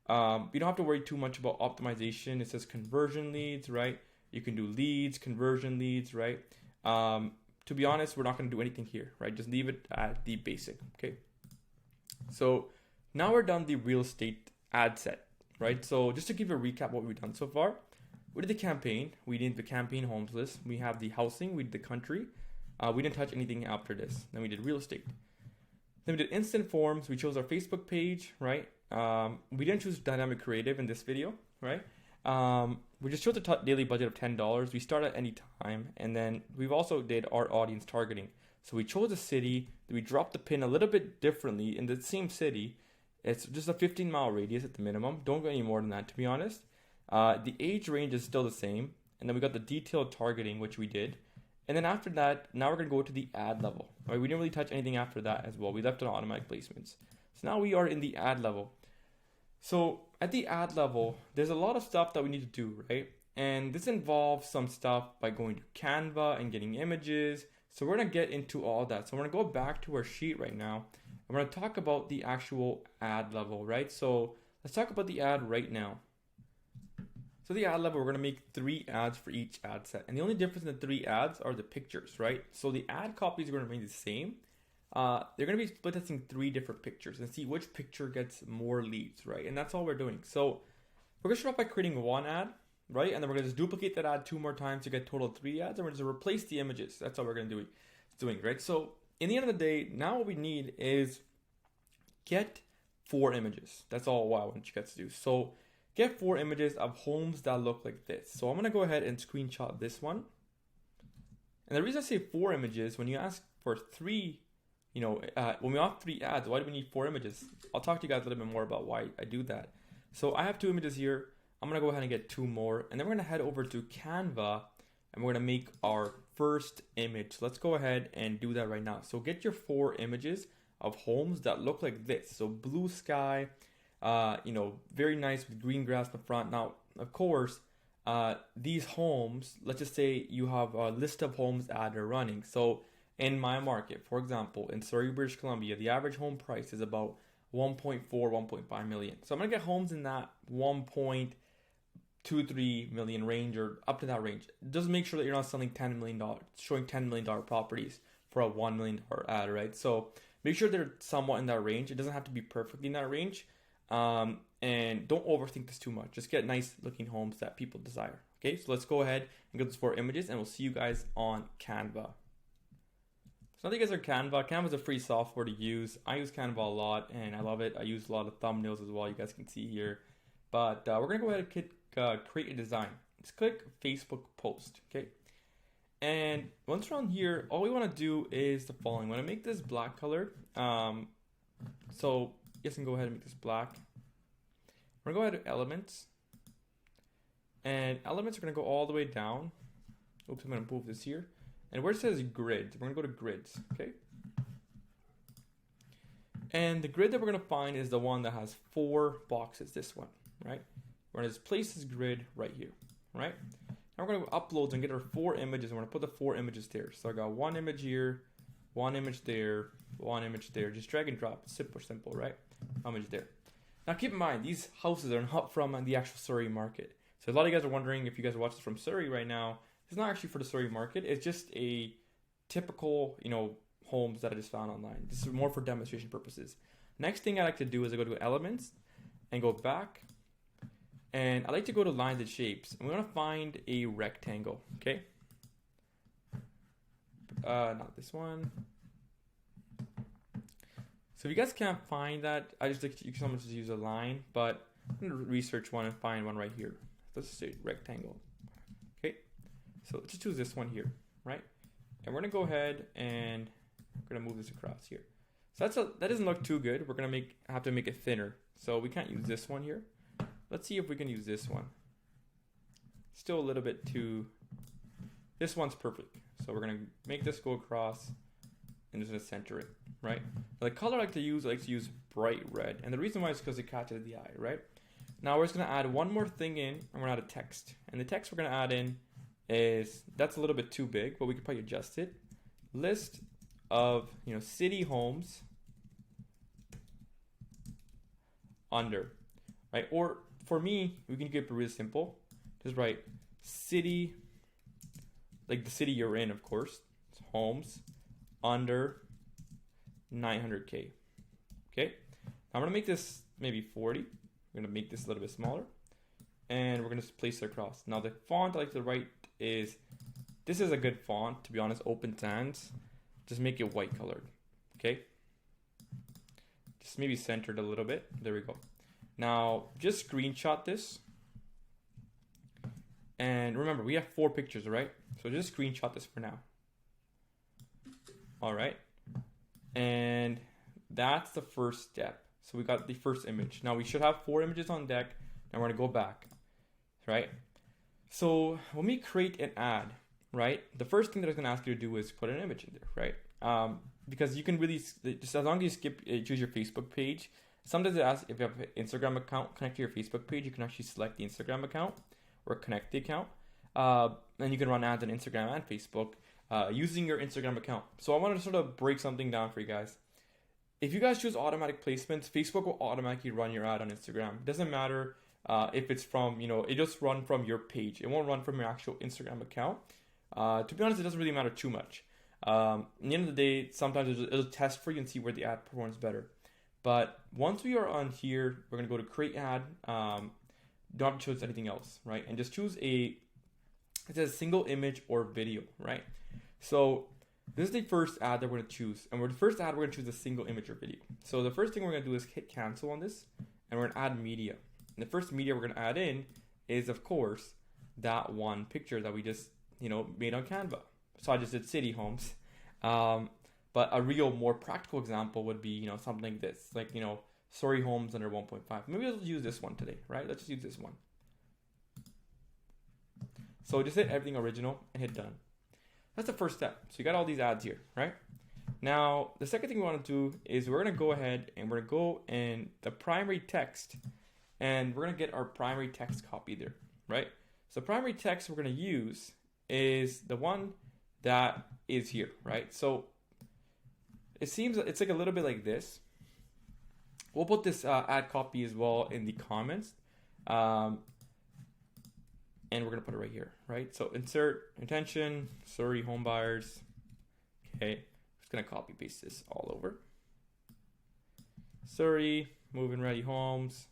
You don't have to worry too much about optimization. It says conversion leads, right? You can do leads, conversion leads, right? To be honest, we're not going to do anything here, right? Just leave it at the basic, okay? So now we're done the real estate ad set, right? So just to give a recap what we've done so far, we did the campaign. We did the campaign homes list. We have the housing. We did the country. We didn't touch anything after this. Then we did real estate. Then we did instant forms. We chose our Facebook page, right? We didn't choose dynamic creative in this video, right? We just chose a daily budget of $10. We start at any time. And then we've also did our audience targeting. So we chose a city. We dropped the pin a little bit differently in the same city. It's just a 15-mile radius at the minimum. Don't go any more than that, to be honest. The age range is still the same. And then we got the detailed targeting, which we did. And then after that, now we're going to go to the ad level. Right? We didn't really touch anything after that as well. We left it on automatic placements. So now we are in the ad level. So at the ad level, there's a lot of stuff that we need to do, right? And this involves some stuff by going to Canva and getting images. So we're going to get into all that. So we're going to go back to our sheet right now. I'm going to talk about the actual ad level, right? So let's talk about the ad right now. So the ad level, we're going to make 3 ads for each ad set. And the only difference in the 3 ads are the pictures, right? So the ad copies are going to remain the same. They're going to be split testing 3 different pictures and see which picture gets more leads, right? And that's all we're doing. So we're going to start off by creating 1 ad, right? And then we're going to just duplicate that ad 2 more times to get total 3 ads. And we're just going to replace the images. That's all we're going to do doing, right? So in the end of the day, now what we need is get 4 images. That's all I want you guys to do. So get 4 images of homes that look like this. So I'm going to go ahead and screenshot this one. And the reason I say 4 images, when you ask for 3, when we have 3 ads, why do we need 4 images? I'll talk to you guys a little bit more about why I do that. So I have 2 images here. I'm going to go ahead and get 2 more. And then we're going to head over to Canva and we're going to make our first image. So let's go ahead and do that right now. So get your 4 images of homes that look like this. So blue sky, very nice with green grass in the front. Now, of course, these homes, let's just say you have a list of homes that are running. So in my market, for example, in Surrey, British Columbia, the average home price is about 1.4, 1.5 million. So I'm going to get homes in that 1.23 million range or up to that range. Just make sure that you're not selling $10 million, showing $10 million properties for a $1 million ad, right? So make sure they're somewhat in that range. It doesn't have to be perfectly in that range. And don't overthink this too much. Just get nice looking homes that people desire. Okay, so let's go ahead and get those 4 images and we'll see you guys on Canva. So now that you guys are Canva, Canva is a free software to use. I use Canva a lot and I love it. I use a lot of thumbnails as well, you guys can see here. But we're going to go ahead and create a design. Just click Facebook post, okay? And once we're on here, all we want to do is the following. We want to make this black color. So you guys can go ahead and make this black. We're going to go ahead to elements. And elements are going to go all the way down. Oops, I'm going to move this here. And where it says grids, we're going to go to grids, okay? And the grid that we're going to find is the one that has 4 boxes, this one, right? We're going to just place this grid right here, right? Now we're going to upload and get our 4 images. And we're going to put the 4 images there. So I got 1 image here, 1 image there, 1 image there. Just drag and drop. Simple, right? Image there. Now keep in mind, these houses are not from the actual Surrey market. So a lot of you guys are wondering if you guys are watching this from Surrey right now. It's not actually for the Surrey market. It's just a typical, homes that I just found online. This is more for demonstration purposes. Next thing I like to do is I go to elements and go back. And I like to go to lines and shapes. I'm going to find a rectangle, okay? Not this one. So if you guys can't find that, I just like you can almost just use a line, but I'm going to research one and find one right here. Let's say rectangle. Okay. So let's just choose this one here, right? And we're going to go ahead and we're going to move this across here. So that doesn't look too good. We're going to have to make it thinner. So we can't use this one here. Let's see if we can use this one. Still a little bit too this one's perfect. So we're gonna make this go across and just gonna center it, right? The color I like to use bright red. And the reason why is because it catches the eye, right? Now we're just gonna add one more thing in, and we're gonna add a text. And the text we're gonna add in is, that's a little bit too big, but we could probably adjust it. List of, city homes under, right? Or for me, we can keep it really simple. Just write city, like the city you're in, of course. It's homes under 900K. Okay. Now I'm gonna make this maybe 40. We're gonna make this a little bit smaller, and we're gonna place it across. Now the font I like to write is, this is a good font, to be honest, Open Sans. Just make it white colored. Okay. Just maybe centered a little bit. There we go. Now just screenshot this. And remember, we have 4 pictures, right? So just screenshot this for now. All right. And that's the first step. So we got the first image. Now we should have 4 images on deck. Now we're gonna go back, right? So when we create an ad, right, the first thing that it's gonna ask you to do is put an image in there, right? Because you can really, just as long as you choose your Facebook page. Sometimes it asks if you have an Instagram account, connect to your Facebook page. You can actually select the Instagram account or connect the account. And you can run ads on Instagram and Facebook using your Instagram account. So I want to sort of break something down for you guys. If you guys choose automatic placements, Facebook will automatically run your ad on Instagram. It doesn't matter if it's from, it just run from your page. It won't run from your actual Instagram account. To be honest, it doesn't really matter too much. At the end of the day, sometimes it'll test for you and see where the ad performs better. But once we are on here, we're going to go to create ad. Don't choose anything else, right? And just choose it says single image or video, right? So this is the first ad that we're going to choose. And the first ad, we're going to choose a single image or video. So the first thing we're going to do is hit cancel on this. And we're going to add media. And the first media we're going to add in is, of course, that one picture that we just, made on Canva. So I just did city homes. But a real, more practical example would be, something like this. Like, story homes under 1.5. Maybe let's use this one today, right? Let's just use this one. So just hit everything original and hit done. That's the first step. So you got all these ads here, right? Now, the second thing we want to do is we're going to go ahead and we're going to go in the primary text, and we're going to get our primary text copy there, right? So primary text we're going to use is the one that is here, right? So it seems it's like a little bit like this. We'll put this ad copy as well in the comments. And we're going to put it right here, right? So insert, attention, Surrey home buyers. Okay, just going to copy paste this all over. Surrey, move-in ready homes,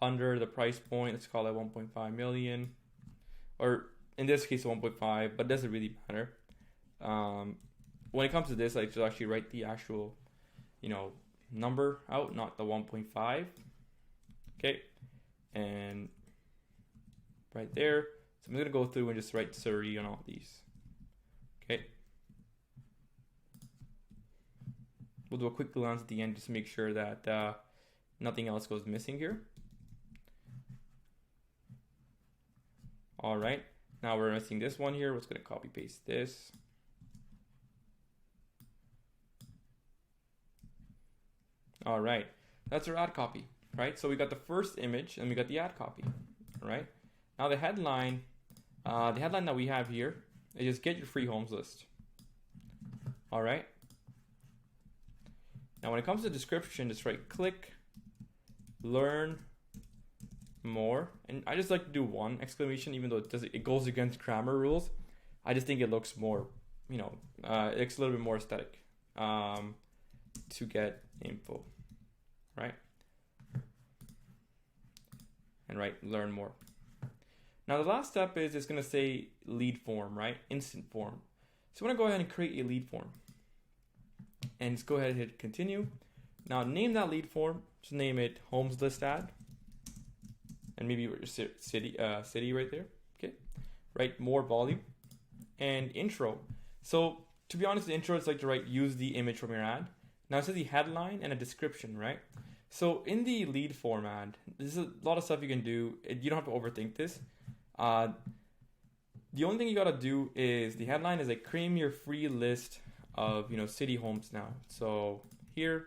under the price point, let's call it 1.5 million. Or in this case, 1.5, but it doesn't really matter. When it comes to this, I should actually write the actual, number out, not the 1.5. Okay, and right there. So I'm going to go through and just write Surrey on all these. Okay. We'll do a quick glance at the end just to make sure that nothing else goes missing here. All right. Now we're missing this one here. We're just going to copy paste this. All right. That's our ad copy, right? So we got the first image and we got the ad copy, right? Now the headline that we have here is just get your free homes list. All right. Now when it comes to description, just right click, learn more, and I just like to do one exclamation, even though it goes against grammar rules. I just think it looks more, it looks a little bit more aesthetic. To get info, right? And learn more. Now the last step is it's going to say lead form, right? Instant form. So I'm going to go ahead and create a lead form. And just go ahead and hit continue. Now name that lead form. Just name it homes list ad. And maybe your city right there. Okay. Write more volume. And intro. So to be honest, the intro is like to use the image from your ad. Now it says the headline and a description, right? So in the lead form ad, there's a lot of stuff you can do. You don't have to overthink this. the only thing you gotta do is the headline is like create your free list of city homes now. So here,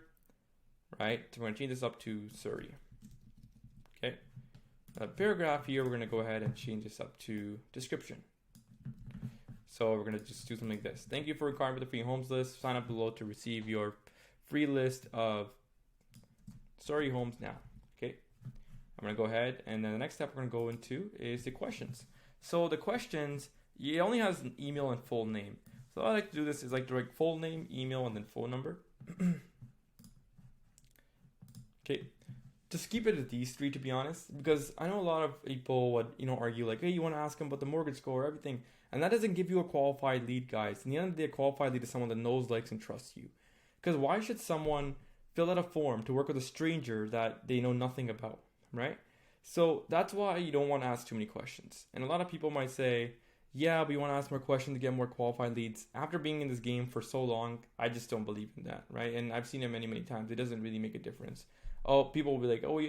right? So we're gonna change this up to Surrey. Okay. Paragraph here, we're gonna go ahead and change this up to description. So we're gonna just do something like this. Thank you for inquiring for the free homes list. Sign up below to receive your free list of Surrey homes now. Okay. I'm gonna go ahead, and then the next step we're gonna go into is the questions. So the questions, it only has an email and full name. So what I like to do this is like to write full name, email, and then phone number. Okay. Just keep it at these three, to be honest, because I know a lot of people would argue like, hey, you want to ask them about the mortgage score, everything, and that doesn't give you a qualified lead, guys. In the end of the day, a qualified lead is someone that knows, likes, and trusts you. Because why should someone fill out a form to work with a stranger that they know nothing about, right? So that's why you don't want to ask too many questions. And a lot of people might say, yeah, we want to ask more questions to get more qualified leads. After being in this game for so long, I just don't believe in that, right? And I've seen it many, many times. It doesn't really make a difference. Oh, people will be like, oh, we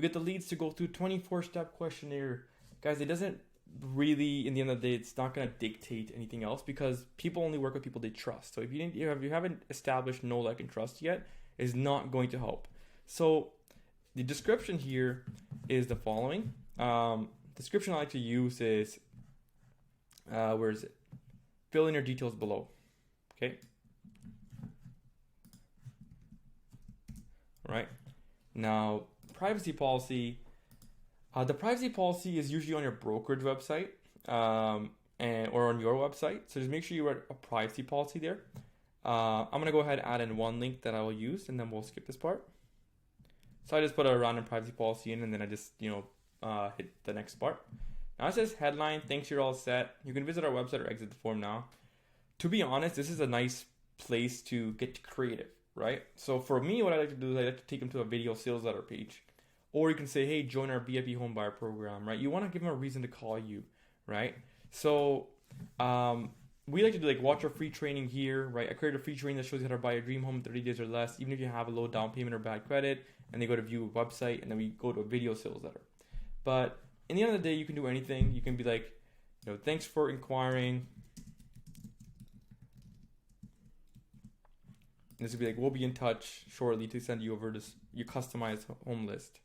get the leads to go through 24-step questionnaire. Guys, it doesn't really, in the end of the day, it's not going to dictate anything else, because people only work with people they trust. So if you haven't established know, like, and trust yet, is not going to help. So the description here is the following. Description I like to use is, where is it? Fill in your details below. Okay. Right. Now, privacy policy. The privacy policy is usually on your brokerage website, or on your website. So just make sure you write a privacy policy there. I'm gonna go ahead and add in one link that I will use, and then we'll skip this part. So I just put a random privacy policy in, and then I just hit the next part. Now it says headline. Thanks, you're all set. You can visit our website or exit the form now. To be honest, this is a nice place to get creative, right? So for me, what I like to do is I like to take them to a video sales letter page. Or you can say, hey, join our VIP home buyer program, right? You want to give them a reason to call you, right? So we like to do like watch our free training here, right? I created a free training that shows you how to buy a dream home in 30 days or less, even if you have a low down payment or bad credit, and they go to view a website, and then we go to a video sales letter. But in the end of the day, you can do anything. You can be like, thanks for inquiring. And this would be like, we'll be in touch shortly to send you over your customized home list.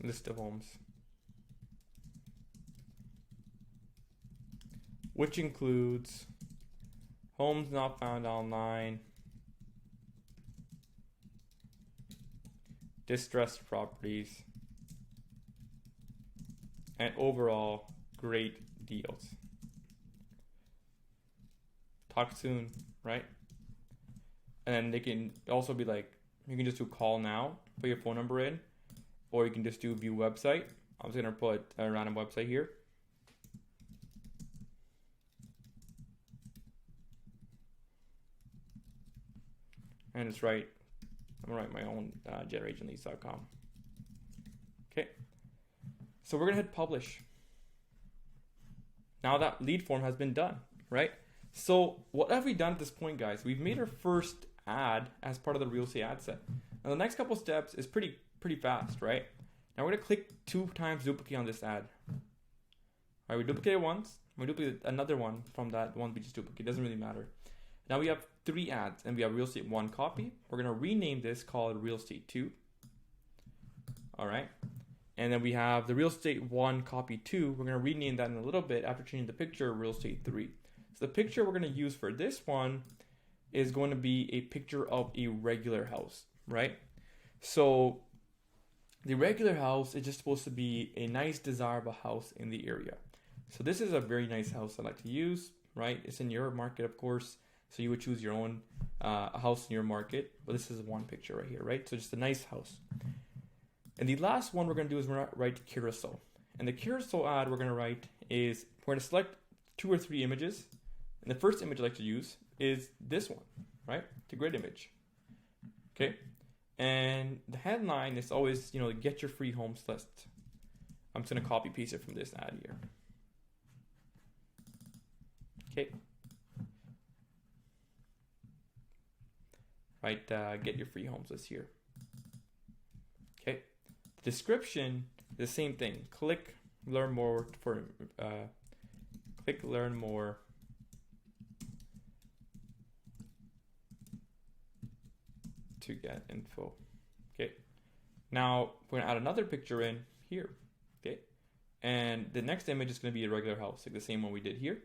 List of homes, which includes homes not found online, distressed properties, and overall great deals. Talk soon, right? And then they can also be like, you can just do call now, put your phone number in, or you can just do view website. I'm just gonna put a random website here. And it's right. I'm gonna write my own generationleads.com. Okay. So we're gonna hit publish. Now that lead form has been done, right? So what have we done at this point, guys? We've made our first ad as part of the real estate ad set. Now the next couple steps is pretty fast, right? Now we're gonna click 2 times duplicate on this ad. All right, we duplicate it once. We duplicate another one from that one we just duplicated. It doesn't really matter. Now we have 3 ads, and we have real estate 1 copy. We're gonna rename this, call it real estate 2. All right, and then we have the real estate 1 copy 2. We're gonna rename that in a little bit after changing the picture, real estate 3. So the picture we're gonna use for this one is going to be a picture of a regular house, right? So the regular house is just supposed to be a nice, desirable house in the area. So this is a very nice house I like to use, right? It's in your market, of course. So you would choose your own house in your market. But this is one picture right here, right? So just a nice house. And the last one we're going to do is we're going to write carousel. And the carousel ad we're going to write is, we're going to select 2 or 3 images. And the first image I like to use is this one, right? The grid image. Okay. And the headline is always, get your free homes list. I'm just going to copy paste it from this ad here. Okay. Right, get your free homes list here. Okay. The description, the same thing. Click learn more for click learn more to get info. Okay. Now we're gonna add another picture in here. Okay. And the next image is gonna be a regular house, like the same one we did here.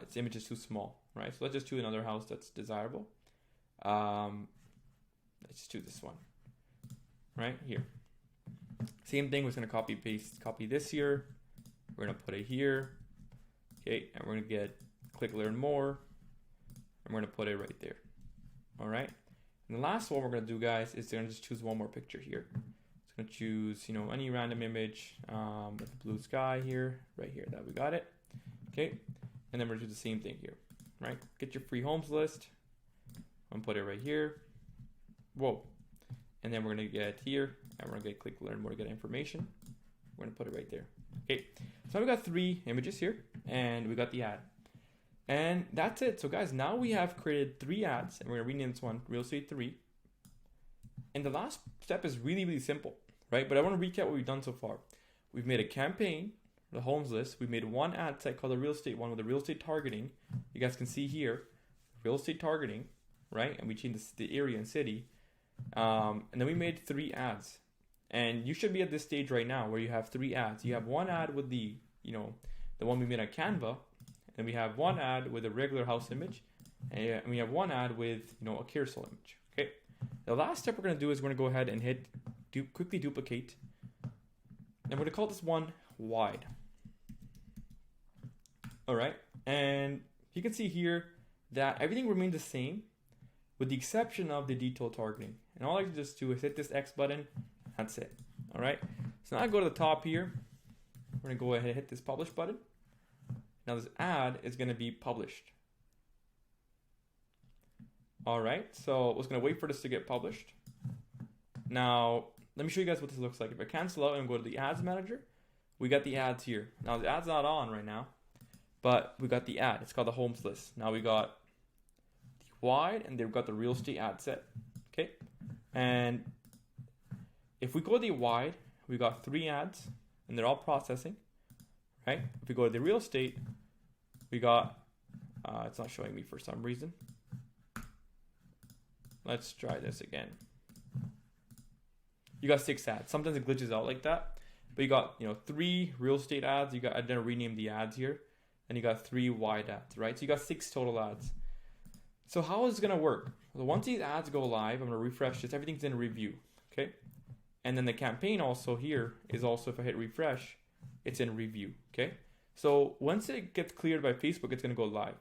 Its image is too small, right? So let's just choose another house that's desirable. Let's just do this one right here. Same thing, we're going to copy this here. We're going to put it here. Okay, and we're going to click learn more, and we're going to put it right there. All right. And the last one we're going to do, guys, is going to just choose one more picture here. It's going to choose, any random image with the blue sky here, right here. That we got it. Okay, and then we're going to do the same thing here, right? Get your free homes list. I'm gonna put it right here. Whoa. And then we're gonna get here, and we're gonna click learn more to get information. We're gonna put it right there. Okay. So now we got 3 images here, and we got the ad. And that's it. So guys, now we have created 3 ads, and we're gonna rename this one Real Estate 3. And the last step is really, really simple, right? But I want to recap what we've done so far. We've made a campaign, the homes list. We made one ad set called the real estate one with the real estate targeting. You guys can see here, real estate targeting. Right, and we changed the area and city, and then we made 3 ads. And you should be at this stage right now where you have 3 ads. You have one ad with the one we made on Canva, and we have one ad with a regular house image, and we have one ad with a carousel image. Okay, the last step we're going to do is we're going to go ahead and hit quickly duplicate, and we're going to call this one wide. All right, and you can see here that everything remains the same, with the exception of the detail targeting. And all I can just do is hit this X button. That's it. All right. So now I go to the top here. We're going to go ahead and hit this publish button. Now this ad is going to be published. All right. So I was going to wait for this to get published. Now, let me show you guys what this looks like. If I cancel out and go to the ads manager, we got the ads here. Now the ad's not on right now, but we got the ad. It's called the homes list. Now we got wide, and they've got the real estate ad set. Okay, and if we go to the wide, we got 3 ads, and they're all processing, right? If we go to the real estate, we got it's not showing me for some reason. Let's try this again. You got 6 ads. Sometimes it glitches out like that, but you got 3 real estate ads. I didn't rename the ads here, and you got 3 wide ads, right? So you got 6 total ads. So how is it going to work? So once these ads go live, I'm going to refresh this. Everything's in review, okay? And then the campaign also here is also, if I hit refresh, it's in review, okay? So once it gets cleared by Facebook, it's going to go live,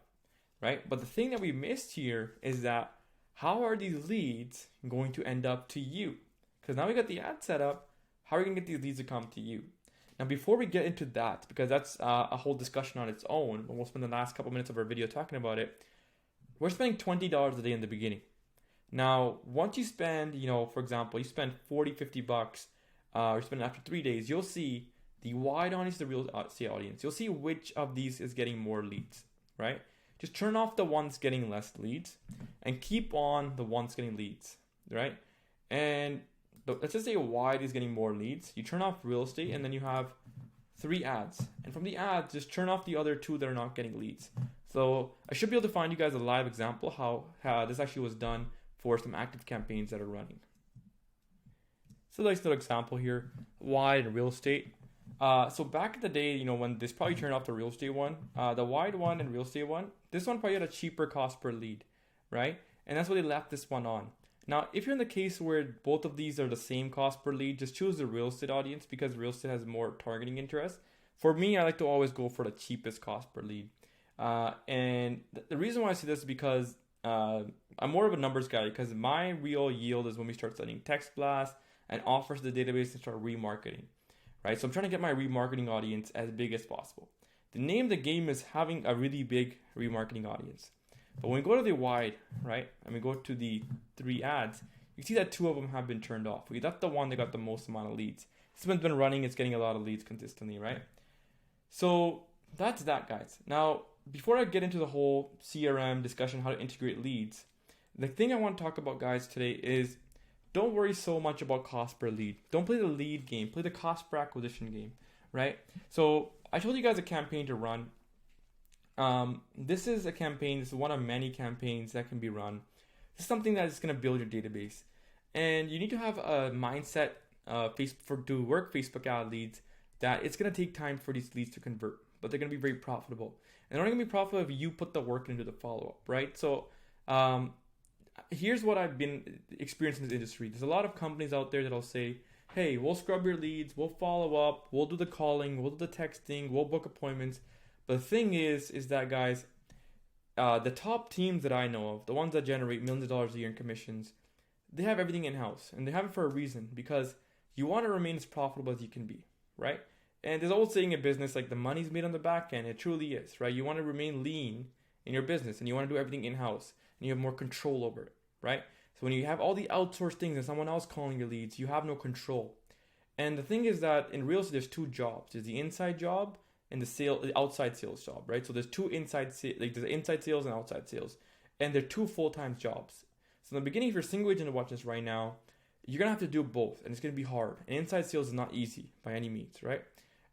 right? But the thing that we missed here is that how are these leads going to end up to you? Because now we got the ad set up, how are we going to get these leads to come to you? Now, before we get into that, because that's a whole discussion on its own, and we'll spend the last couple minutes of our video talking about it, we're spending $20 a day in the beginning. Now, once you spend, for example, you spend 40, 50 bucks, or spend after 3 days, you'll see the wide audience, the real estate audience. You'll see which of these is getting more leads, right? Just turn off the ones getting less leads and keep on the ones getting leads, right? And let's just say wide is getting more leads. You turn off real estate, and then you have 3 ads. And from the ads, just turn off the other 2 that are not getting leads. So I should be able to find you guys a live example how this actually was done for some active campaigns that are running. So nice little example here, wide and real estate. So back in the day, when this probably turned off the real estate one, the wide one and real estate one, this one probably had a cheaper cost per lead, right? And that's why they left this one on. Now, if you're in the case where both of these are the same cost per lead, just choose the real estate audience because real estate has more targeting interest. For me, I like to always go for the cheapest cost per lead. And the reason why I say this is because I'm more of a numbers guy, because my real yield is when we start sending text blasts and offers to the database and start remarketing, right? So I'm trying to get my remarketing audience as big as possible. The name of the game is having a really big remarketing audience. But when we go to the wide, right, and we go to the 3 ads, you see that 2 of them have been turned off. That's the one that got the most amount of leads. This one's been running, it's getting a lot of leads consistently, right? So that's that, guys. Now, before I get into the whole CRM discussion, how to integrate leads, the thing I want to talk about, guys, today is don't worry so much about cost per lead. Don't play the lead game, play the cost per acquisition game, right? So I told you guys a campaign to run. This is a campaign, this is one of many campaigns that can be run. This is something that is going to build your database. And you need to have a mindset to work Facebook ad leads that it's going to take time for these leads to convert, but they're going to be very profitable. And they're only going to be profitable if you put the work into the follow-up, right? So here's what I've been experiencing in this industry. There's a lot of companies out there that'll say, hey, we'll scrub your leads, we'll follow up, we'll do the calling, we'll do the texting, we'll book appointments. But the thing is that, guys, the top teams that I know of, the ones that generate millions of dollars a year in commissions, they have everything in-house. And they have it for a reason, because you want to remain as profitable as you can be, right? And there's an old saying in business, like the money's made on the back end. It truly is, right? You want to remain lean in your business, and you want to do everything in-house, and you have more control over it, right? So when you have all the outsourced things and someone else calling your leads, you have no control. And the thing is that in real estate, there's two jobs. There's the inside job and the outside sales job, right? So there's two there's inside sales and outside sales, and they're two full-time jobs. So in the beginning, if you're a single agent watching this right now, you're gonna have to do both, and it's gonna be hard. And inside sales is not easy by any means, right?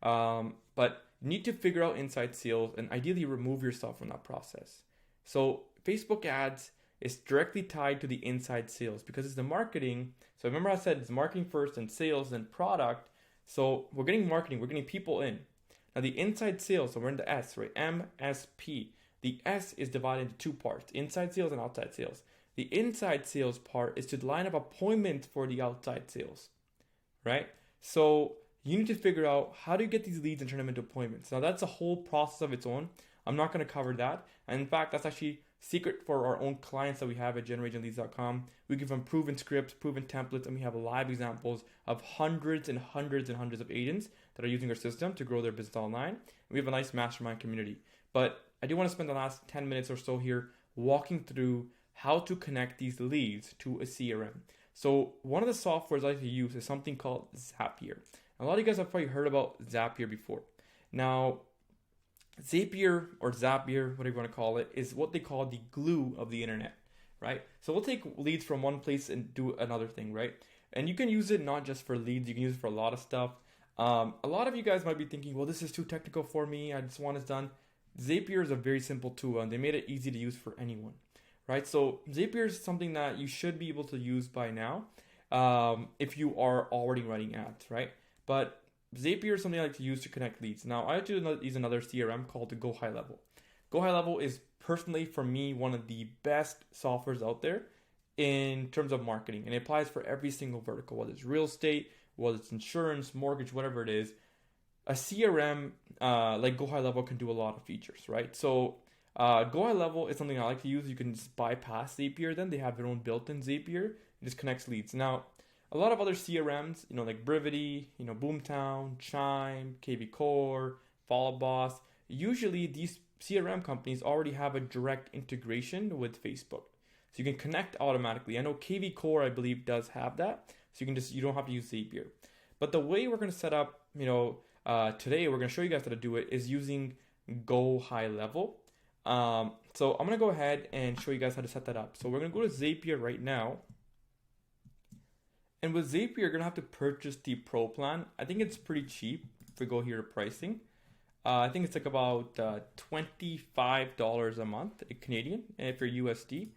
But you need to figure out inside sales and ideally remove yourself from that process. So Facebook ads is directly tied to the inside sales because it's the marketing. So remember I said it's marketing first and sales and product. So we're getting marketing, we're getting people in. Now the inside sales, so we're in the S, right? MSP. The S is divided into two parts, inside sales and outside sales. The inside sales part is to line up appointments for the outside sales, right? So you need to figure out how do you get these leads and turn them into appointments. Now that's a whole process of its own. I'm not going to cover that. And in fact, that's actually secret for our own clients that we have at generateagentleads.com. We give them proven scripts, proven templates, and we have live examples of hundreds and hundreds and hundreds of agents that are using our system to grow their business online. And we have a nice mastermind community. But I do want to spend the last 10 minutes or so here walking through how to connect these leads to a CRM. So one of the softwares I like to use is something called Zapier. A lot of you guys have probably heard about Zapier before. Now, Zapier or Zapier, whatever you want to call it, is what they call the glue of the internet, right? So we'll take leads from one place and do another thing, right? And you can use it not just for leads, you can use it for a lot of stuff. A lot of you guys might be thinking, well, this is too technical for me, I just want it done. Zapier is a very simple tool, and they made it easy to use for anyone, right? So Zapier is something that you should be able to use by now if you are already running ads, right? But Zapier is something I like to use to connect leads. Now, I like to use another CRM called the Go High Level. Go High Level is personally, for me, one of the best softwares out there in terms of marketing. And it applies for every single vertical, whether it's real estate, whether it's insurance, mortgage, whatever it is. A CRM like Go High Level can do a lot of features, right? So Go High Level is something I like to use. You can just bypass Zapier then. They have their own built-in Zapier. It just connects leads. Now, a lot of other CRMs, like Brivity, Boomtown, Chime, KV Core, Follow Boss, usually these CRM companies already have a direct integration with Facebook. So you can connect automatically. I know KV Core, I believe, does have that. So you don't have to use Zapier. But the way we're going to set up, today, we're going to show you guys how to do it is using Go High Level. So I'm going to go ahead and show you guys how to set that up. So we're going to go to Zapier right now. And with Zapier, you're going to have to purchase the Pro plan. I think it's pretty cheap if we go here to pricing. I think it's like about $25 a month Canadian. And if you're USD,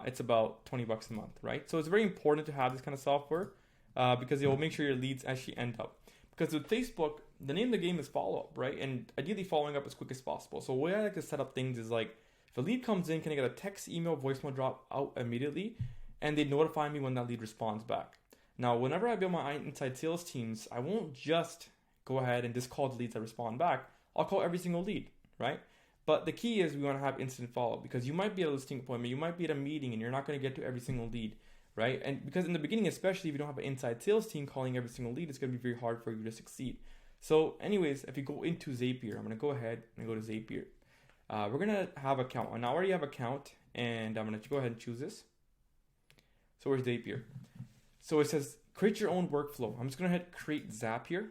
it's about $20 a month, right? So it's very important to have this kind of software because it will make sure your leads actually end up. Because with Facebook, the name of the game is follow-up, right? And ideally following up as quick as possible. So the way I like to set up things is like, if a lead comes in, can I get a text, email, voicemail drop out immediately? And they notify me when that lead responds back. Now, whenever I build my inside sales teams, I won't just go ahead and just call the leads that respond back. I'll call every single lead, right? But the key is we want to have instant follow-up because you might be at a listing appointment, you might be at a meeting, and you're not going to get to every single lead, right? And because in the beginning, especially if you don't have an inside sales team calling every single lead, it's going to be very hard for you to succeed. So anyways, if you go into Zapier, I'm going to go ahead and go to Zapier. We're going to have an account. And I already have an account, and I'm going to go ahead and choose this. So where's Zapier? So it says create your own workflow. I'm just going to hit create Zapier.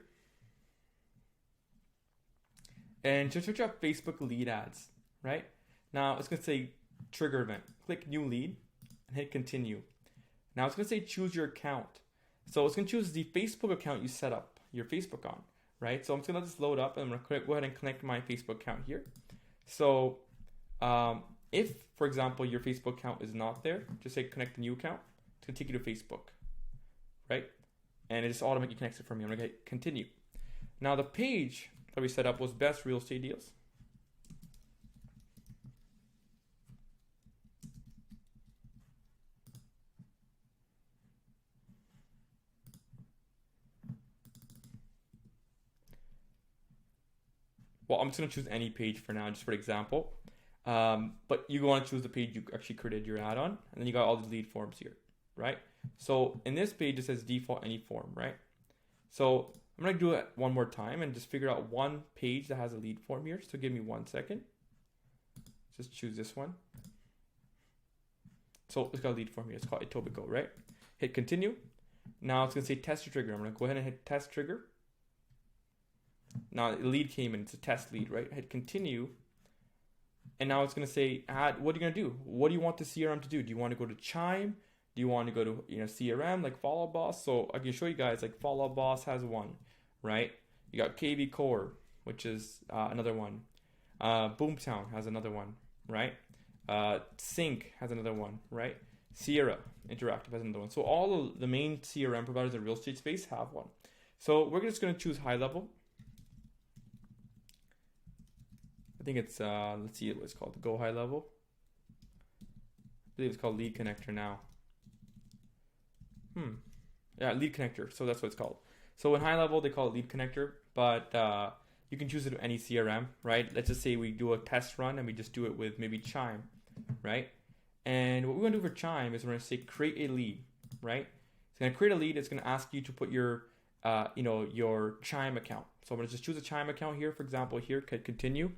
and just search up Facebook lead ads, right? Now it's gonna say trigger event. Click new lead and hit continue. Now it's gonna say choose your account. So it's gonna choose the Facebook account you set up your Facebook on, right? So I'm just gonna let this load up, and I'm gonna go ahead and connect my Facebook account here. So if, for example, your Facebook account is not there, just say connect a new account. It's gonna take you to Facebook, right? And it just automatically connects it for me. I'm gonna hit continue. Now the page that we set up was best real estate deals. Well, I'm just gonna choose any page for now, just for example. But you want to choose the page you actually created your ad on, and then you got all these lead forms here, right? So in this page, it says default any form, right? So I'm gonna do it one more time and just figure out one page that has a lead form here. So give me 1 second. Just choose this one. So it's got a lead form here. It's called Etobicoke, right? Hit continue. Now it's gonna say test your trigger. I'm gonna go ahead and hit test trigger. Now the lead came in, it's a test lead, right? Hit continue. And now it's gonna say add, what are you gonna do? What do you want the CRM to do? Do you want to go to Chime? Do you want to go to CRM like Follow Boss? So I can show you guys, like Follow Boss has one, right? You got KV Core, which is another one. Boomtown has another one, right? Sync has another one, right? Sierra Interactive has another one. So all of the main CRM providers in the real estate space have one. So we're just gonna choose high level. I think it's, let's see what it's called, Go High Level. I believe it's called Lead Connector now. Yeah, Lead Connector, so that's what it's called. So in high level, they call it Lead Connector, but you can choose it with any CRM, right? Let's just say we do a test run and we just do it with maybe Chime, right? And what we're gonna do for Chime is we're gonna say create a lead, right? It's gonna create a lead, it's gonna ask you to put your, your Chime account. So I'm gonna just choose a Chime account here, for example, here, continue.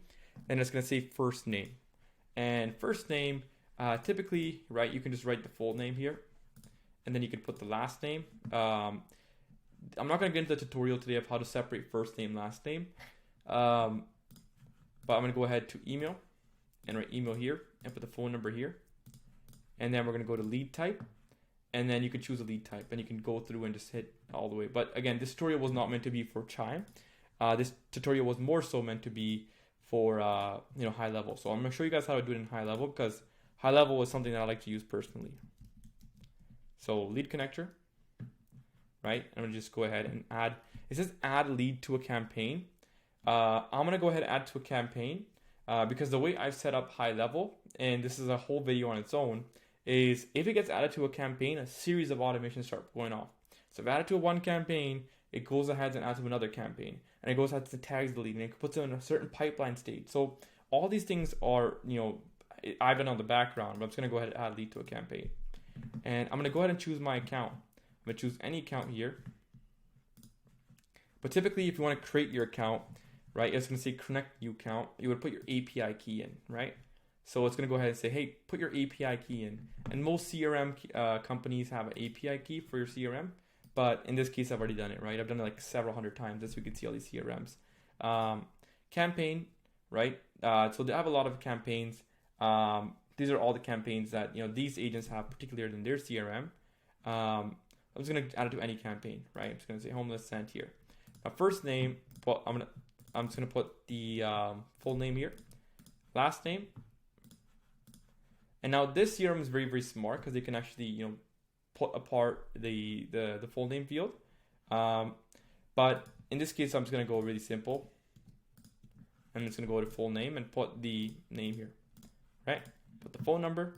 And it's going to say first name, and first name typically, right, you can just write the full name here, and then you can put the last name. I'm not going to get into the tutorial today of how to separate first name, last name, but I'm going to go ahead to email and write email here and put the phone number here, and then we're going to go to lead type, and then you can choose a lead type, and you can go through and just hit all the way. But again, this tutorial was not meant to be for Chime. This tutorial was more so meant to be for high level. So I'm gonna show you guys how to do it in high level, because high level is something that I like to use personally. So lead connector, right? I'm gonna just go ahead and add. It says add lead to a campaign. I'm gonna go ahead and add to a campaign because the way I've set up high level, and this is a whole video on its own, is if it gets added to a campaign, a series of automations start going off. So if added to one campaign, it goes ahead and adds to another campaign, and it goes ahead and tags the lead, and it puts it in a certain pipeline state. So all these things are, I've been on the background, but I'm just gonna go ahead and add lead to a campaign, and I'm gonna go ahead and choose my account. I'm gonna choose any account here. But typically, if you want to create your account, right, it's gonna say connect new account. You would put your API key in, right? So it's gonna go ahead and say, hey, put your API key in, and most CRM companies have an API key for your CRM. But in this case, I've already done it, right? I've done it like several hundred times, as we can see all these CRMs. Campaign, right? So they have a lot of campaigns. These are all the campaigns that these agents have, particularly in their CRM. I'm just gonna add it to any campaign, right? I'm just gonna say homeless sent here. Now, first name, well, I'm just gonna put the full name here. Last name. And now this CRM is very, very smart because they can actually put apart the full name field, but in this case I'm just going to go really simple. I'm just going to go to full name and put the name here, right? Put the phone number,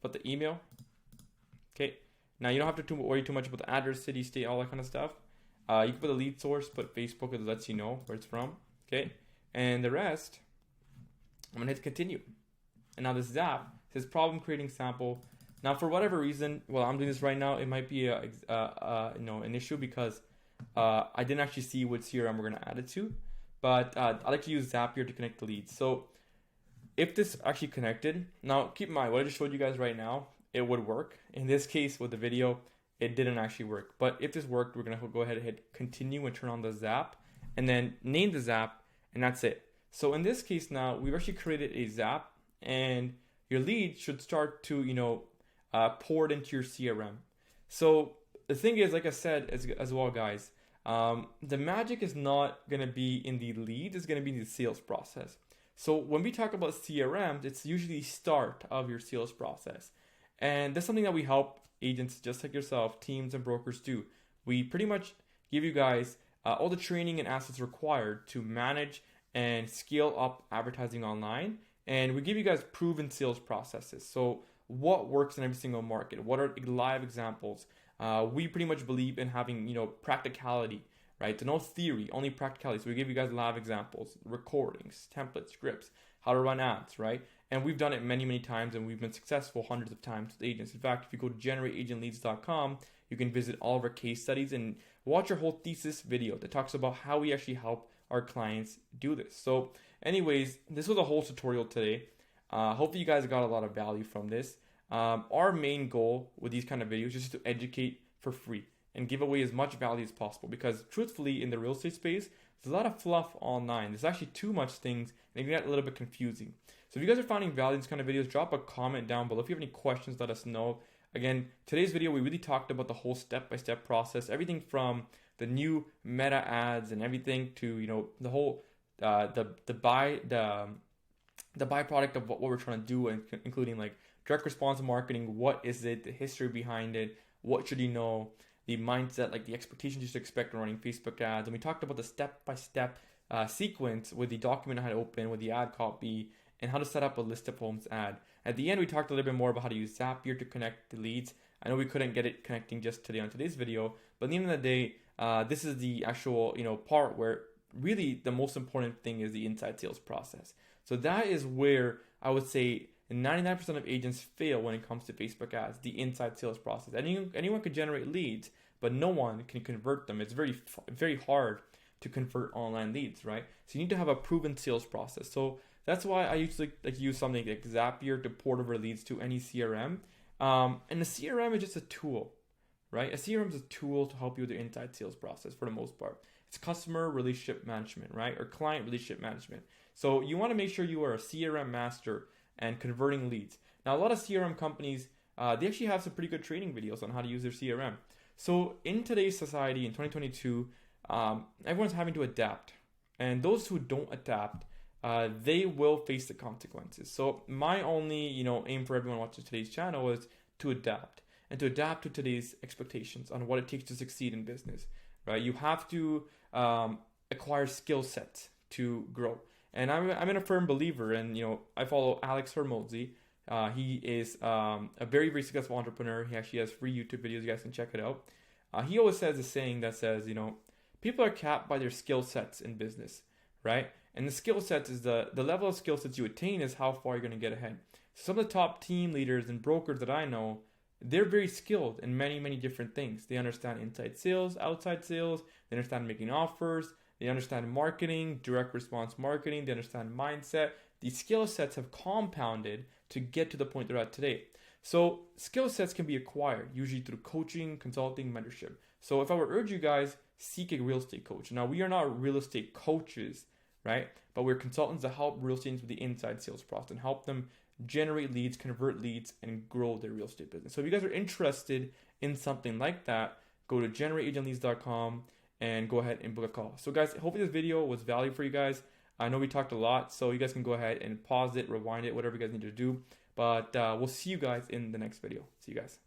put the email. Okay, now you don't have to worry too much about the address, city, state, all that kind of stuff. You can put the lead source, put Facebook, it lets you know where it's from. Okay, and the rest I'm going to hit continue. And now this Zap says problem creating sample. Now, for whatever reason, while I'm doing this right now, it might be an issue because I didn't actually see what CRM we're going to add it to. But I like to use Zapier to connect the leads. So if this actually connected, now keep in mind, what I just showed you guys right now, it would work. In this case, with the video, it didn't actually work. But if this worked, we're going to go ahead and hit continue and turn on the Zap, and then name the Zap, and that's it. So in this case now, we've actually created a Zap, and your lead should start to, pour it into your CRM. So the thing is, like I said as well, guys, the magic is not going to be in the lead, it's going to be in the sales process. So when we talk about CRMs, it's usually the start of your sales process. And that's something that we help agents just like yourself, teams and brokers do. We pretty much give you guys all the training and assets required to manage and scale up advertising online. And we give you guys proven sales processes. So what works in every single market? What are live examples? We pretty much believe in having, practicality, right? So no theory, only practicality. So we give you guys live examples, recordings, templates, scripts, how to run ads, right? And we've done it many, many times, and we've been successful hundreds of times with agents. In fact, if you go to generateagentleads.com, you can visit all of our case studies and watch our whole thesis video that talks about how we actually help our clients do this. So anyways, this was a whole tutorial today. Hopefully you guys got a lot of value from this. Our main goal with these kind of videos is just to educate for free and give away as much value as possible, because truthfully in the real estate space, there's a lot of fluff online. There's actually too much things, and it can get a little bit confusing. So if you guys are finding value in these kind of videos, drop a comment down below. If you have any questions, let us know. Again, today's video, we really talked about the whole step-by-step process, everything from the new meta ads and everything to, the whole, the byproduct of what we're trying to do, and including like direct response marketing. What is it? The history behind it. What should you know? The mindset, like the expectations you should expect when running Facebook ads. And we talked about the step-by-step sequence with the document how to open, with the ad copy, and how to set up a list of homes ad. At the end, we talked a little bit more about how to use Zapier to connect the leads. I know we couldn't get it connecting just today on today's video, but at the end of the day, this is the actual part where really the most important thing is the inside sales process. So that is where I would say 99% of agents fail when it comes to Facebook ads, the inside sales process. Anyone could generate leads, but no one can convert them. It's very, very hard to convert online leads, right? So you need to have a proven sales process. So that's why I usually use something like Zapier to port over leads to any CRM. And the CRM is just a tool, right? A CRM is a tool to help you with the inside sales process for the most part. It's customer relationship management, right? Or client relationship management. So you want to make sure you are a CRM master and converting leads. Now, a lot of CRM companies, they actually have some pretty good training videos on how to use their CRM. So in today's society, in 2022, everyone's having to adapt. And those who don't adapt, they will face the consequences. So my only, aim for everyone watching today's channel is to adapt, and to adapt to today's expectations on what it takes to succeed in business, right? You have to acquire skill sets to grow. And I'm a firm believer, and I follow Alex Hermolzi. He is a very, very successful entrepreneur. He actually has free YouTube videos. You guys can check it out. He always says a saying that says, people are capped by their skill sets in business, right? And the skill sets is the level of skill sets you attain is how far you're going to get ahead. So some of the top team leaders and brokers that I know, they're very skilled in many, many different things. They understand inside sales, outside sales. They understand making offers. They understand marketing, direct response marketing. They understand mindset. These skill sets have compounded to get to the point they're at today. So skill sets can be acquired, usually through coaching, consulting, mentorship. So if I were to urge you guys, seek a real estate coach. Now, we are not real estate coaches, right? But we're consultants that help real estate agents with the inside sales process and help them generate leads, convert leads, and grow their real estate business. So if you guys are interested in something like that, go to generateagentleads.com and go ahead and book a call. So guys, hopefully this video was valuable for you guys. I know we talked a lot, so you guys can go ahead and pause it, rewind it, whatever you guys need to do. But we'll see you guys in the next video. See you guys.